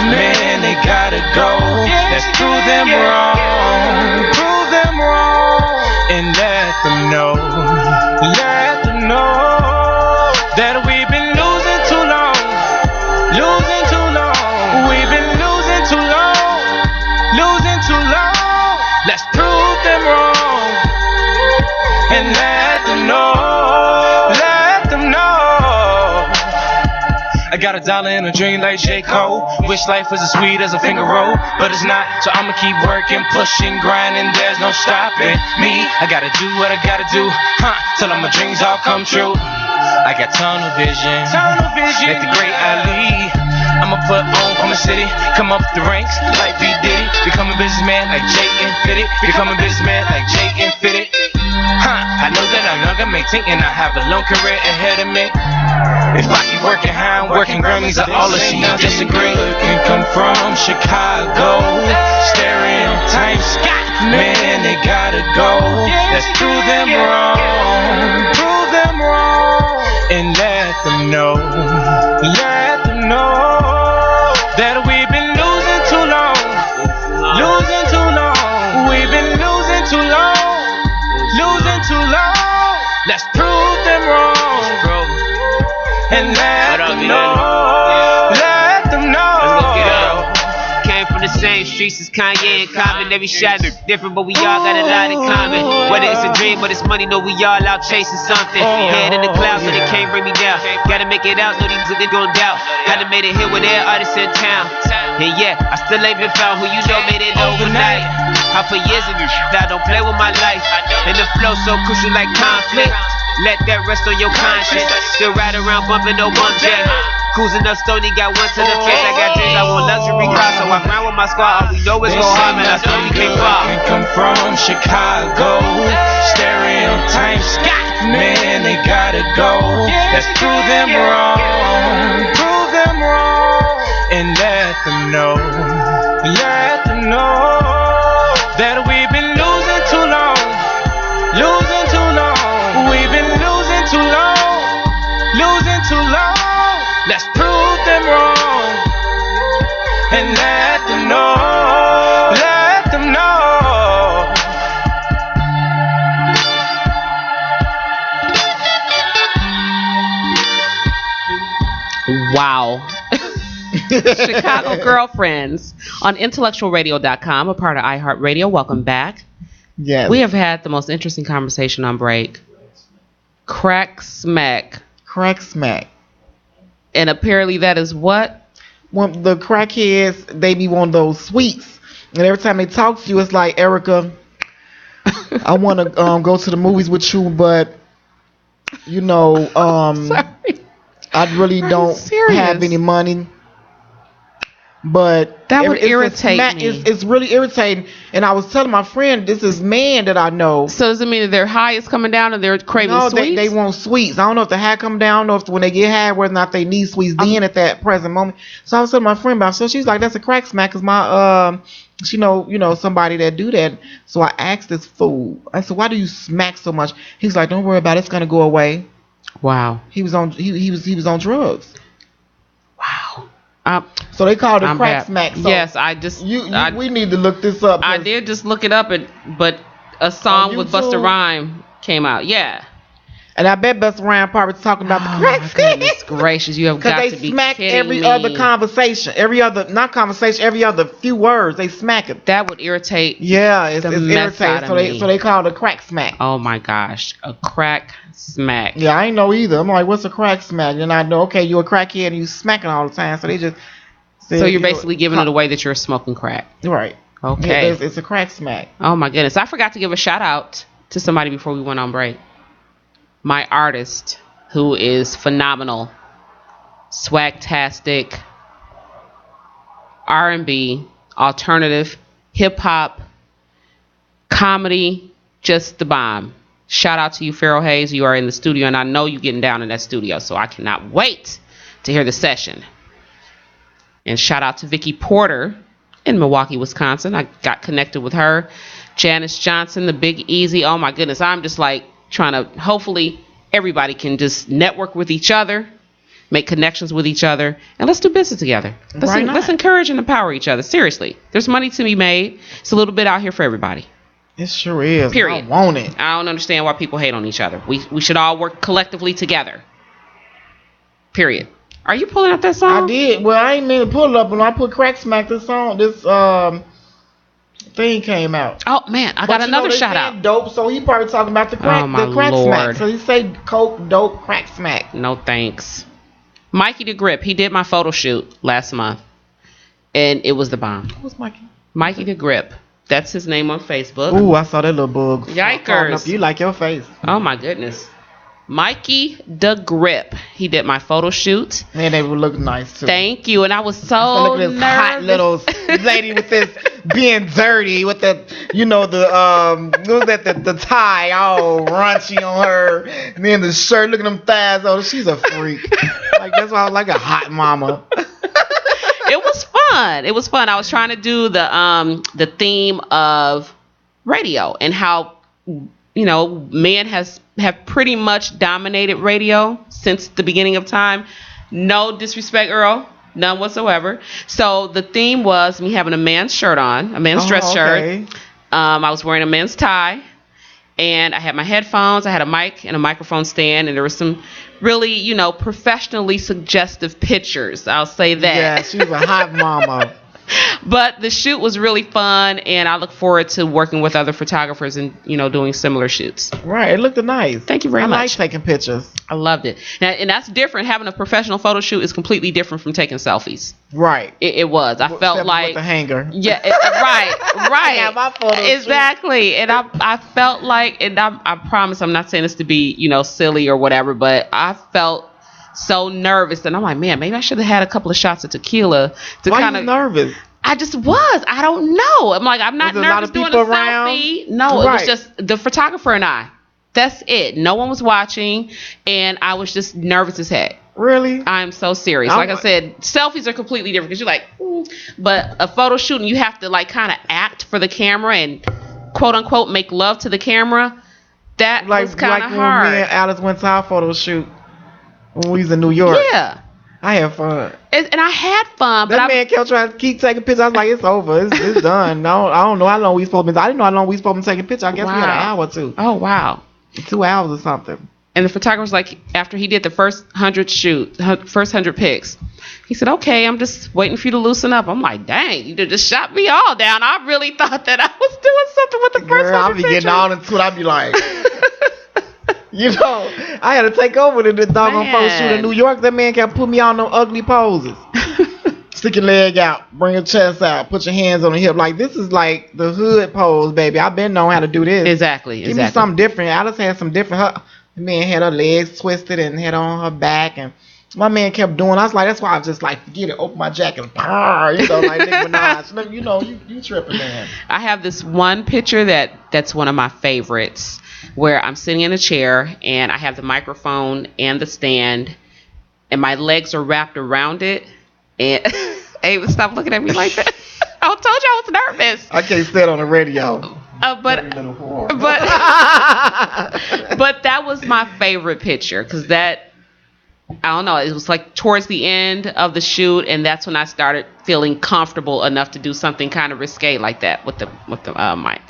man, they gotta go. Let's prove them wrong, and let them know that we've been losing too long. We've been losing too long. Let's prove them wrong, and let them know. I got $1 in a dream like J. Cole. Wish life was as sweet as a finger roll, but it's not, so I'ma keep working, pushing, grinding, there's no stopping me. I gotta do what I gotta do, till all my dreams all come true. I got tunnel vision, like the great Ali. I'ma put on from the city, come up the ranks like B. Diddy. Become a businessman like Jay and Fitty. I know that I'm younger, maintaining, I have a long career ahead of me. If I keep working how I'm working, Grammys are all that she disagree. Can come from Chicago. Stereotypes, man, they gotta go. Let's prove them wrong, and let them know that we've been losing too long. We've been losing too long. Let's prove them wrong, and let them know. Came from the same streets as Kanye and Common. Every shot different, but we all got a lot in common. Whether it's a dream or it's money, know we all out chasing something. Head in the clouds, so they can't bring me down. Gotta make it out, know these niggas gon' doubt. Gotta make it here with their artists in town. And yeah, I still ain't been found who you know made it overnight. I for years in this I don't play with my life. And the flow so crucial like conflict. Let that rest on your conscience. Still ride around bumping no 1J. Cruising up Stony, got one to the face. I got dreams, I want luxury cars, so I grind with my squad. All we know is go hard, man, I swear we can't fall. Come from Chicago. Stereotypes, man, they gotta go. Let's prove them wrong, and let them know that we've been losing too long. We've been losing too long. Let's prove them wrong, and let them know. Wow. Chicago Girlfriends on intellectualradio.com, a part of iHeartRadio. Welcome back. Yes. We have had the most interesting conversation on break. Crack smack. And apparently that is what? When the crackheads, they be one of those sweets. And every time they talk to you, it's like, Erica, I want to go to the movies with you, but, you know, sorry. I really don't have any money. But that would irritate me. It's really irritating. And I was telling my friend, this is man that I know. So does it mean that their high is coming down and they're craving sweets? No, they want sweets. I don't know if the high come down. I don't know if when they get high, whether or not they need sweets then at that present moment. So I was telling my friend about it. So she's like, that's a crack smack, because my she know somebody that do that. So I asked this fool. I said, why do you smack so much? He's like, don't worry about it. It's gonna go away. Wow. He was on drugs. Wow. So they called it crack smack. So yes, we need to look this up. I did just look it up, but a song with Busta Rhymes came out. Yeah. And I bet Busta Rhymes probably talking about the crack smack. Goodness gracious, you have got to be smack kidding every me. other conversation, every other few words they smack it. That would irritate. Yeah, it's irritating. So they call it a crack smack. Oh my gosh, a crack smack. Yeah, I ain't know either. I'm like, what's a crack smack? And I know, okay, you a crackhead and you smacking all the time. So they just. So you're basically giving it away that you're smoking crack. Right. Okay. Yeah, it's a crack smack. Oh my goodness, I forgot to give a shout out to somebody before we went on break. My artist, who is phenomenal, swagtastic, R&B, alternative, hip hop, comedy, just the bomb. Shout out to you, Pharaoh Hayes. You are in the studio, and I know you're getting down in that studio, so I cannot wait to hear the session. And shout out to Vicky Porter in Milwaukee, Wisconsin. I got connected with her. Janice Johnson, the Big Easy. Oh my goodness, I'm just like trying to, hopefully everybody can just network with each other, make connections with each other, and let's do business together. Let's encourage and empower each other. Seriously, there's money to be made. It's a little bit out here for everybody. It sure is. Period. I want it. I don't understand why people hate on each other. We should all work collectively together. Period. Are you pulling up that song? I did. Well, I ain't mean to pull it up. When I put crack smack, this thing came out. Oh man, I got another shout out. Dope. So he probably talking about the crack smack. So he say coke, dope, crack smack. No thanks. Mikey the Grip. He did my photo shoot last month, and it was the bomb. Who's Mikey? Mikey the Grip. That's his name on Facebook. Ooh, I saw that little bug. Yikers! You like your face? Oh my goodness. Mikey the Grip. He did my photo shoot. Man, they would look nice too. Thank you. And I was so look at this nervous. hot little lady with this being dirty with the the tie all raunchy on her, and then the shirt. Look at them thighs. Oh, she's a freak. Like that's why I was like a hot mama. It was fun. It was fun. I was trying to do the theme of radio and how men have pretty much dominated radio since the beginning of time. No disrespect, Earl, none whatsoever. So the theme was me having a man's shirt on, a man's dress shirt. I was wearing a men's tie, and I had my headphones. I had a mic and a microphone stand, and there was some really, professionally suggestive pictures. I'll say that. Yeah, she was a hot mama. But the shoot was really fun, and I look forward to working with other photographers and doing similar shoots. Right, it looked nice. Thank you very much. I like taking pictures. I loved it. Now, and that's different. Having a professional photo shoot is completely different from taking selfies. Right. It was. I felt like with the hanger. Yeah. Right. Yeah, my photo exactly. And I felt like, and I promise I'm not saying this to be silly or whatever, but I felt so nervous, and I'm like, man, maybe I should have had a couple of shots of tequila to kind of. Why are you nervous? I just was. I don't know. I'm like, I'm not nervous doing a selfie. No, It was just the photographer and I. That's it. No one was watching, and I was just nervous as heck. Really? I'm so serious. Like I said, selfies are completely different because you're like, but a photo shoot and you have to like kind of act for the camera and quote unquote make love to the camera. That was kind of hard. When me and Alice went to our photo shoot when we was in New York. Yeah. I had fun. And I had fun. That man kept trying to keep taking pictures. I was like, it's over. It's done. I don't know how long we supposed to be. I didn't know how long we supposed to take a picture. I guess we had an hour or two. Oh, wow. 2 hours or something. And the photographer was like, after he did the first 100 pics, he said, okay, I'm just waiting for you to loosen up. I'm like, dang, you just shot me all down. I really thought that I was doing something with the first 100 I'll be getting all into it. I'll be like, I had to take over to the doggone photo shoot in New York. That man kept putting me on them ugly poses. Stick your leg out, bring your chest out, put your hands on the hip. Like, this is like the hood pose, baby. I've been knowing how to do this. Exactly. Give me something different. Alice had some different. The man had her legs twisted and had on her back, and My man kept doing. I was like, that's why I was just like, forget it. Open my jacket, like Nicki Minaj. You tripping, man. I have this one picture that's one of my favorites, where I'm sitting in a chair and I have the microphone and the stand, and my legs are wrapped around it. And Ava, stop looking at me like that. I told you I was nervous. I can't say it on the radio. But that was my favorite picture, because that, I don't know, it was like towards the end of the shoot, and that's when I started feeling comfortable enough to do something kind of risque like that with the mic.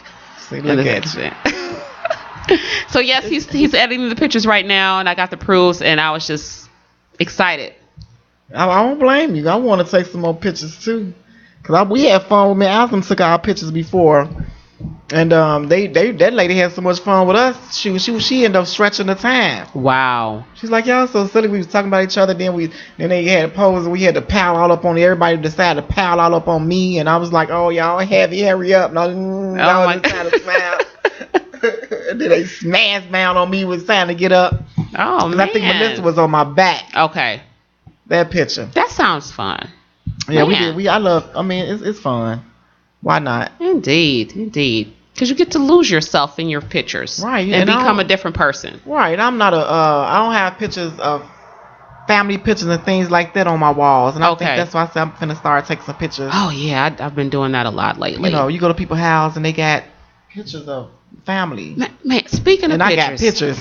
See, look at you. So yes, he's editing the pictures right now, and I got the proofs, and I was just excited. I don't blame you. I want to take some more pictures too, cause we had fun with me. Alvin took our pictures before, and that lady had so much fun with us. She ended up stretching the time. Wow. She's like, y'all so silly. We was talking about each other. Then they had a pose, and we had to pile all up on everybody. Decided to pile all up on me, and I was like, oh y'all heavy, hurry up. No, y'all just trying to smile. And then they smashed down on me, was trying to get up. Oh man. I think Melissa was on my back. Okay. That picture. That sounds fun. Yeah, man. we did. I mean, it's fun. Why not? Indeed. Because you get to lose yourself in your pictures, right? And become a different person, right? I'm not I don't have pictures of family pictures and things like that on my walls, and I think that's why I said I'm finna start taking some pictures. Oh yeah, I've been doing that a lot lately. You know, you go to people's house and they got pictures of family. Man, speaking of and pictures, I got pictures.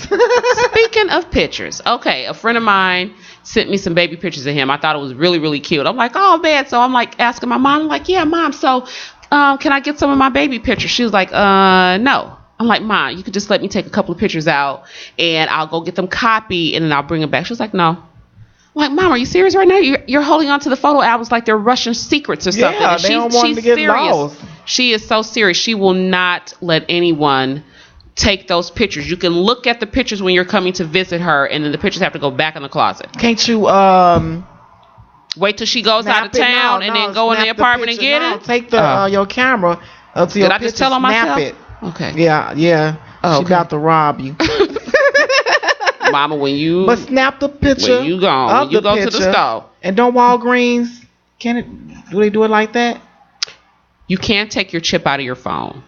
Speaking of pictures, okay, a friend of mine sent me some baby pictures of him. I thought it was really, really cute. I'm like, oh man. So I'm like asking my mom, I'm like, yeah, mom. So, can I get some of my baby pictures? She was like, no. I'm like, Mom, you could just let me take a couple of pictures out, and I'll go get them copied, and then I'll bring them back. She was like, no. I'm like, Mom, are you serious right now? You're holding on to the photo albums like they're Russian secrets or something. Yeah, they don't want to get lost. She is so serious. She will not let anyone take those pictures. You can look at the pictures when you're coming to visit her, and then the pictures have to go back in the closet. Can't you wait till she goes out of town and then go in the apartment and get it? Take the your camera up to your picture. Did I just tell on myself? Snap it. Okay. Yeah. Oh, she about to rob you. Mama, but snap the picture. When you go to the store. And don't Walgreens, do they do it like that? You can't take your chip out of your phone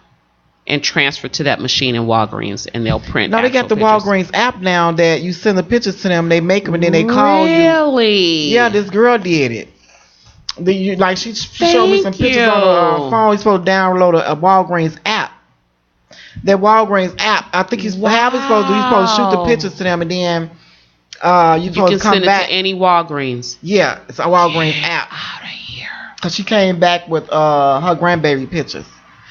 and transfer to that machine in Walgreens, and they'll print. No, they got the pictures. Walgreens app now that you send the pictures to them, they make them, and then they call you. Really? Yeah, this girl did it. She showed me some pictures on her phone. You're supposed to download a Walgreens app. That Walgreens app, I think he's how he's supposed to do. He's supposed to shoot the pictures to them, and then you can send back. it to any Walgreens. Yeah, it's a Walgreens app. Out of here. Cause she came back with her grandbaby pictures.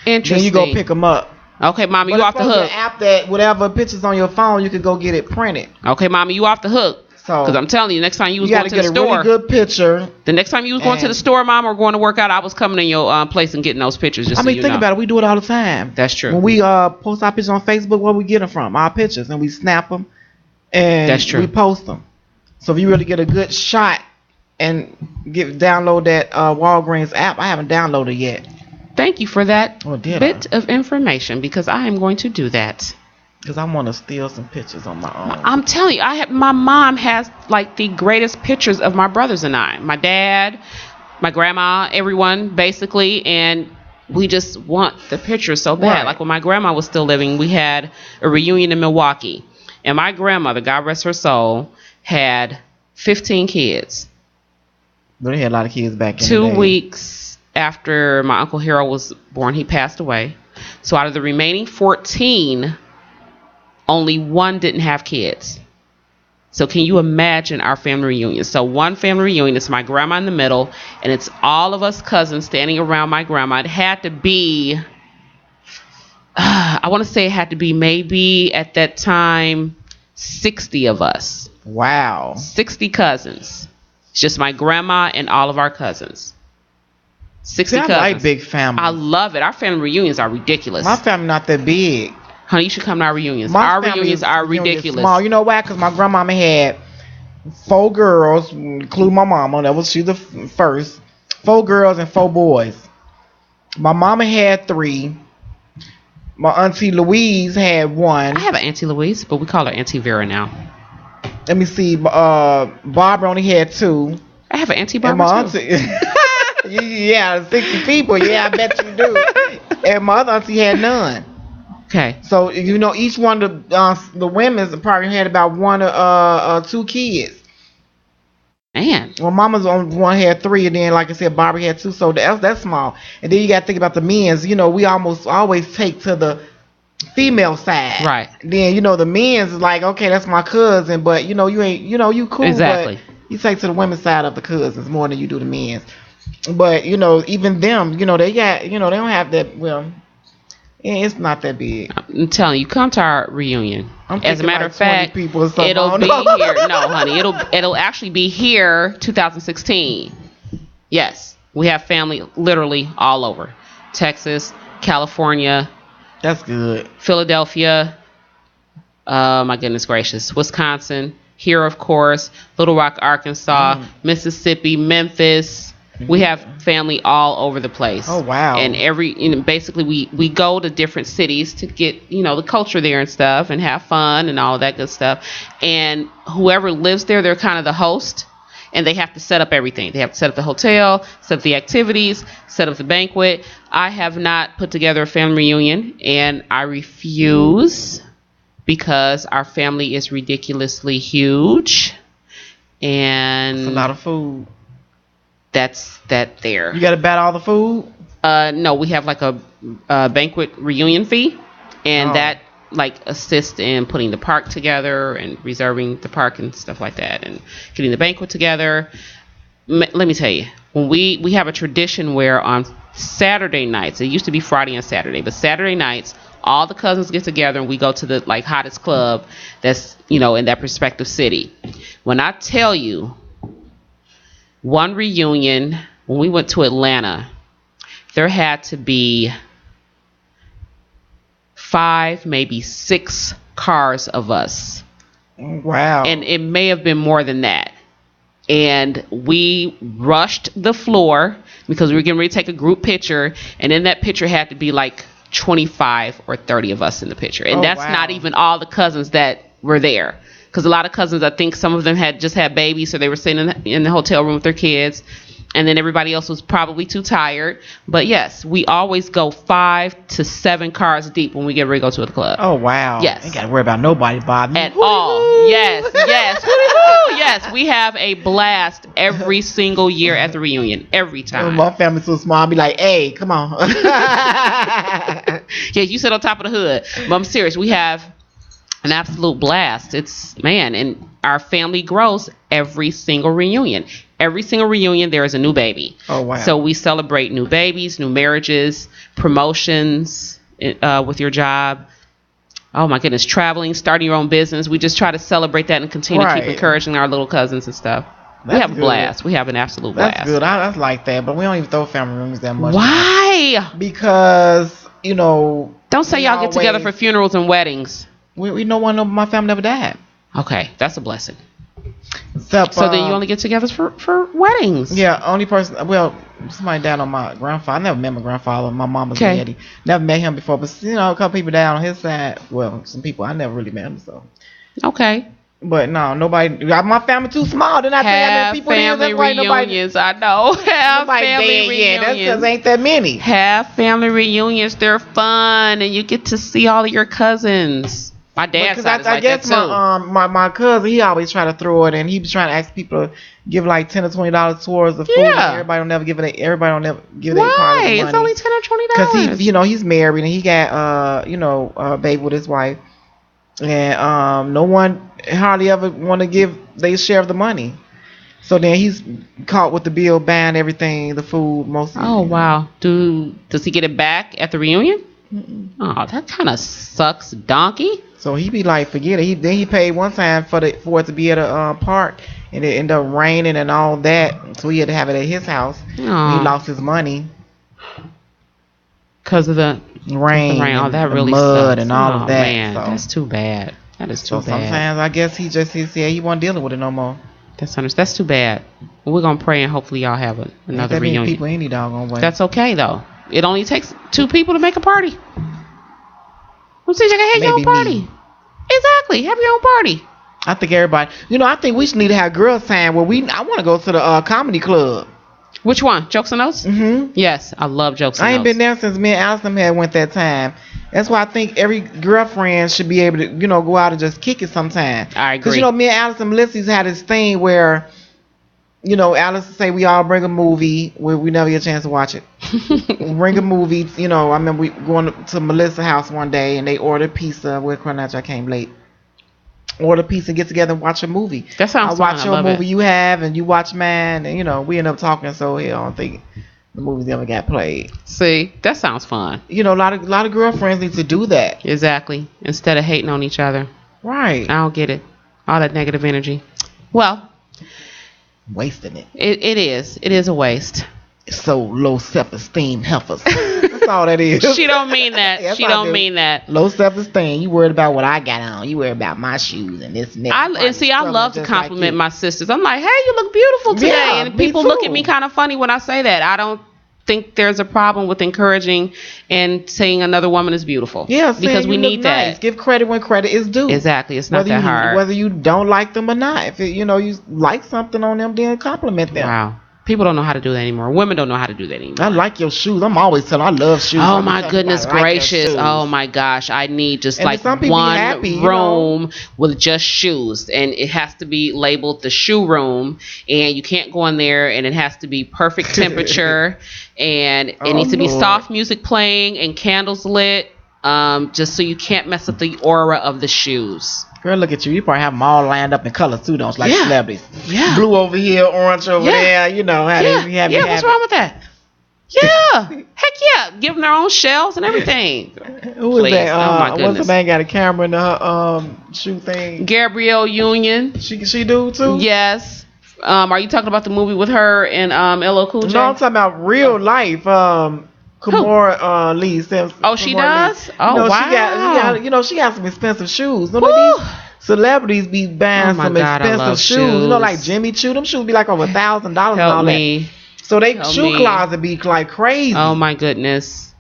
Interesting. Then you go pick them up. Okay, Mommy, you off the hook. An app that whatever pictures on your phone, you could go get it printed. Okay, Mommy, you off the hook. So, because I'm telling you, next time you was going to the store, you got to get a really good picture. The next time you was going to the store, Mom, or going to work out, I was coming in your place and getting those pictures. Think about it. We do it all the time. That's true. When we post our pictures on Facebook, where we get them from? Our pictures, and we snap them, and that's true. We post them. So if you really get a good shot and download that Walgreens app, I haven't downloaded it yet. Thank you for that bit of information, because I am going to do that. Because I want to steal some pictures on my own. I'm telling you, my mom has like the greatest pictures of my brothers and I. My dad, my grandma, everyone basically, and we just want the pictures so bad. Right. Like when my grandma was still living, we had a reunion in Milwaukee, and my grandmother, God rest her soul, had 15 kids. But they had a lot of kids back in 2 the day. weeks after my Uncle Harold was born, he passed away. So out of the remaining 14, only one didn't have kids. So can you imagine our family reunion? So one family reunion, it's my grandma in the middle, and it's all of us cousins standing around my grandma. It had to be, I want to say it had to be maybe at that time, 60 of us. Wow. 60 cousins. It's just my grandma and all of our cousins. 60 cousins. I like big family. I love it. Our family reunions are ridiculous. My family not that big. Honey, you should come to our reunions. Our reunions are ridiculous. Small. You know why? Because my grandmama had 4 girls, including my mama. She's the first. 4 girls and 4 boys. My mama had 3. My auntie Louise had 1. I have an Auntie Louise, but we call her Auntie Vera now. let me see. Barbara only had 2. I have an auntie Barbara too. Yeah, 60 people. Yeah, I bet you do. And my other auntie had none. Okay. So each one of the women's probably had about 1 or 2 kids. Man. Well, Mama's one had 3, and then like I said, Barbara had 2. So that's small. And then you got to think about the men's. We almost always take to the female side. Right. Then the men's is like, okay, that's my cousin, but you ain't, you cool. Exactly. But you take to the women's side of the cousins more than you do the men's. But even them, they got, they don't have that. Well, it's not that big. I'm telling you, come to our reunion. As a matter of fact, it'll be here. No, honey, it'll actually be here 2016. Yes, we have family literally all over Texas, California. That's good. Philadelphia. My goodness gracious, Wisconsin. Here, of course, Little Rock, Arkansas, Mississippi, Memphis. We have family all over the place. Oh wow! And basically we go to different cities to get the culture there and stuff, and have fun and all of that good stuff. And whoever lives there, they're kind of the host, and they have to set up everything. They have to set up the hotel, set up the activities, set up the banquet. I have not put together a family reunion, and I refuse because our family is ridiculously huge, and it's a lot of food. That's that there. You got to bat all the food? No, we have like a banquet reunion fee, and that assists in putting the park together and reserving the park and stuff like that, and getting the banquet together. Let me tell you, when we have a tradition where on Saturday nights, it used to be Friday and Saturday, but Saturday nights, all the cousins get together and we go to the hottest club that's in that respective city. When I tell you, one reunion, when we went to Atlanta, there had to be 5, maybe 6 cars of us. Wow. And it may have been more than that. And we rushed the floor because we were getting ready to take a group picture. And in that picture had to be like 25 or 30 of us in the picture. And that's not even all the cousins that were there. Because a lot of cousins, I think some of them had just had babies, so they were sitting in the hotel room with their kids. And then everybody else was probably too tired. But yes, we always go 5 to 7 cars deep when we get ready to go to the club. Oh, wow. Yes. Ain't got to worry about nobody, Bob. At all. Yes. Yes, we have a blast every single year at the reunion. Every time. My family's so small, I'll be like, hey, come on. Yeah, you sit on top of the hood. But I'm serious. We have an absolute blast. And our family grows every single reunion. Every single reunion, there is a new baby. Oh, wow. So we celebrate new babies, new marriages, promotions with your job. Oh, my goodness. Traveling, starting your own business. We just try to celebrate that and continue to keep encouraging our little cousins and stuff. We have a blast. We have an absolute blast. That's good. I like that. But we don't even throw family reunions that much. Why? Because, Don't say y'all get together for funerals and weddings. We know one of my family never died. Okay, that's a blessing. Except, so then you only get together for weddings. Yeah, only person. Well, somebody died on my grandfather. I never met my grandfather. My mama's daddy. Never met him before, but a couple people died on his side. Well, some people I never really met him. So. Okay. But no, nobody. My family too small. They're not have people family reunions. I know. Have family reunions. Yeah, that's because ain't that many. Have family reunions. They're fun, and you get to see all of your cousins. My dad's side is like that too. My cousin, he always try to throw it, and he was trying to ask people to give like $10 or $20 towards the food. Yeah. Everybody don't never give it. Everybody don't never give it. Why? It's only $10 or $20. Because he's married and he got a baby with his wife, and no one hardly ever want to give their share of the money. So then he's caught with the bill, buying everything, the food, mostly. Oh wow! Does he get it back at the reunion? Mm-mm. Oh, that kind of sucks, donkey. So he be like, forget it. He paid one time for it to be at a park, and it ended up raining and all that. So he had to have it at his house. He lost his money because of the rain. Oh, that the really mud sucks. And all of that. Man, that's too bad. That is too bad. Sometimes I guess he said he wasn't dealing with it no more. That's too bad. We're gonna pray and hopefully y'all have another reunion. People any doggone way. That's okay though. It only takes 2 people to make a party. Well, see, you can have your own party. Me. Exactly. Have your own party. I think everybody. I think we should need to have girls time where I want to go to the comedy club. Which one? Jokes and Notes? Mm-hmm. Yes, I love Jokes and Notes. I ain't been there since me and Allison had went that time. That's why I think every girlfriend should be able to, go out and just kick it sometime. I agree. Because, me and Allison Melissa's had this thing where, Allison say we all bring a movie where we never get a chance to watch it. Bring a movie, I remember we going to Melissa's house one day and they ordered pizza. I came late. Order pizza, get together and watch a movie. That sounds fun. I watch your movie you have and you watch mine, and we end up talking. So I don't think the movies ever got played. See, that sounds fun. A lot of girlfriends need to do that. Exactly. Instead of hating on each other. Right. I don't get it. All that negative energy. Well, wasting it. It is. It is a waste. So low self-esteem heifers. That's all that is. She don't mean that. Yes, she don't mean that. Low self-esteem. You worried about what I got on. You worried about my shoes and this and that. I love to compliment my sisters. I'm like, hey, you look beautiful today. Yeah, and people look at me kind of funny when I say that. I don't think there's a problem with encouraging and saying another woman is beautiful. Yeah, because we need that. Nice. Give credit when credit is due. Exactly. It's not that hard. Whether you don't like them or not. If you like something on them, then compliment them. Wow. People don't know how to do that anymore. Women don't know how to do that anymore. I like your shoes. I'm always telling I love shoes. Oh my goodness gracious. Oh my gosh. I need just like one room with just shoes. And it has to be labeled the shoe room. And you can't go in there and it has to be perfect temperature. And it needs to be soft music playing and candles lit. Just so you can't mess up the aura of the shoes. Girl, look at you. You probably have them all lined up in colors too, don't you? Like celebrities. Yeah. Blue over here, orange over there. What's wrong with that? Yeah. Heck yeah. Give them their own shells and everything. Who is that? Oh my goodness. What's the man got a camera in her shoe thing? Gabrielle Union. She do too? Yes. Are you talking about the movie with her and LL Cool J? No, I'm talking about real life. Kimora Lee Simpson. Oh, she does? Lee. Oh, wow. She got some expensive shoes. These celebrities be buying some expensive shoes. Like Jimmy Choo. Them shoes be like over $1,000 and all that. So they shoe closet be like crazy. Oh my goodness.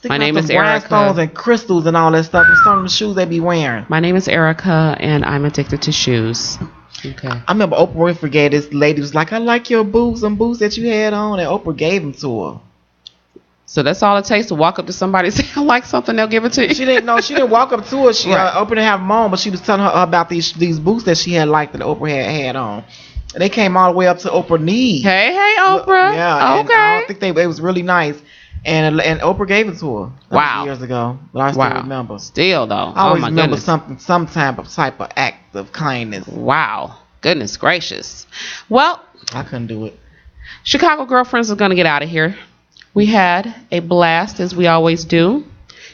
My name is Erica. Rhinestones and crystals and all that stuff. And some of the shoes they be wearing. My name is Erica, and I'm addicted to shoes. Okay. I remember Oprah Winfrey gave this lady was like, I like your boots that you had on, and Oprah gave them to her. So that's all it takes to walk up to somebody and say, I like something, they'll give it to you. She didn't walk up to her. She Oprah didn't have them on, but she was telling her about these boots that she had liked that Oprah had on. And they came all the way up to Oprah's knee. Hey, Oprah. Yeah. Okay. I think it was really nice. And Oprah gave it to her. Wow. Years ago. But I still remember. Still, though. I always remember some type of act of kindness. Wow. Goodness gracious. Well. I couldn't do it. Chicago Girlfriends are going to get out of here. We had a blast, as we always do.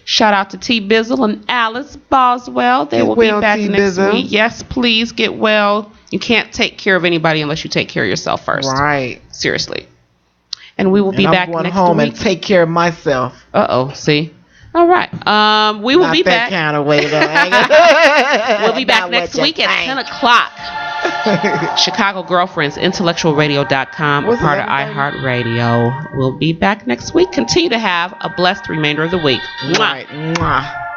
Shout out to T Bizzle and Alice Boswell. They will be back next week. Yes, please get well. You can't take care of anybody unless you take care of yourself first. Right. Seriously. And we will be back next week. I'm going home and take care of myself. See? All right. We will be back. Kind of way, we'll be back next week at 10 o'clock. Chicago Girlfriends, intellectualradio.com, a part of iHeartRadio. We'll be back next week. Continue to have a blessed remainder of the week. Mwah. Mwah.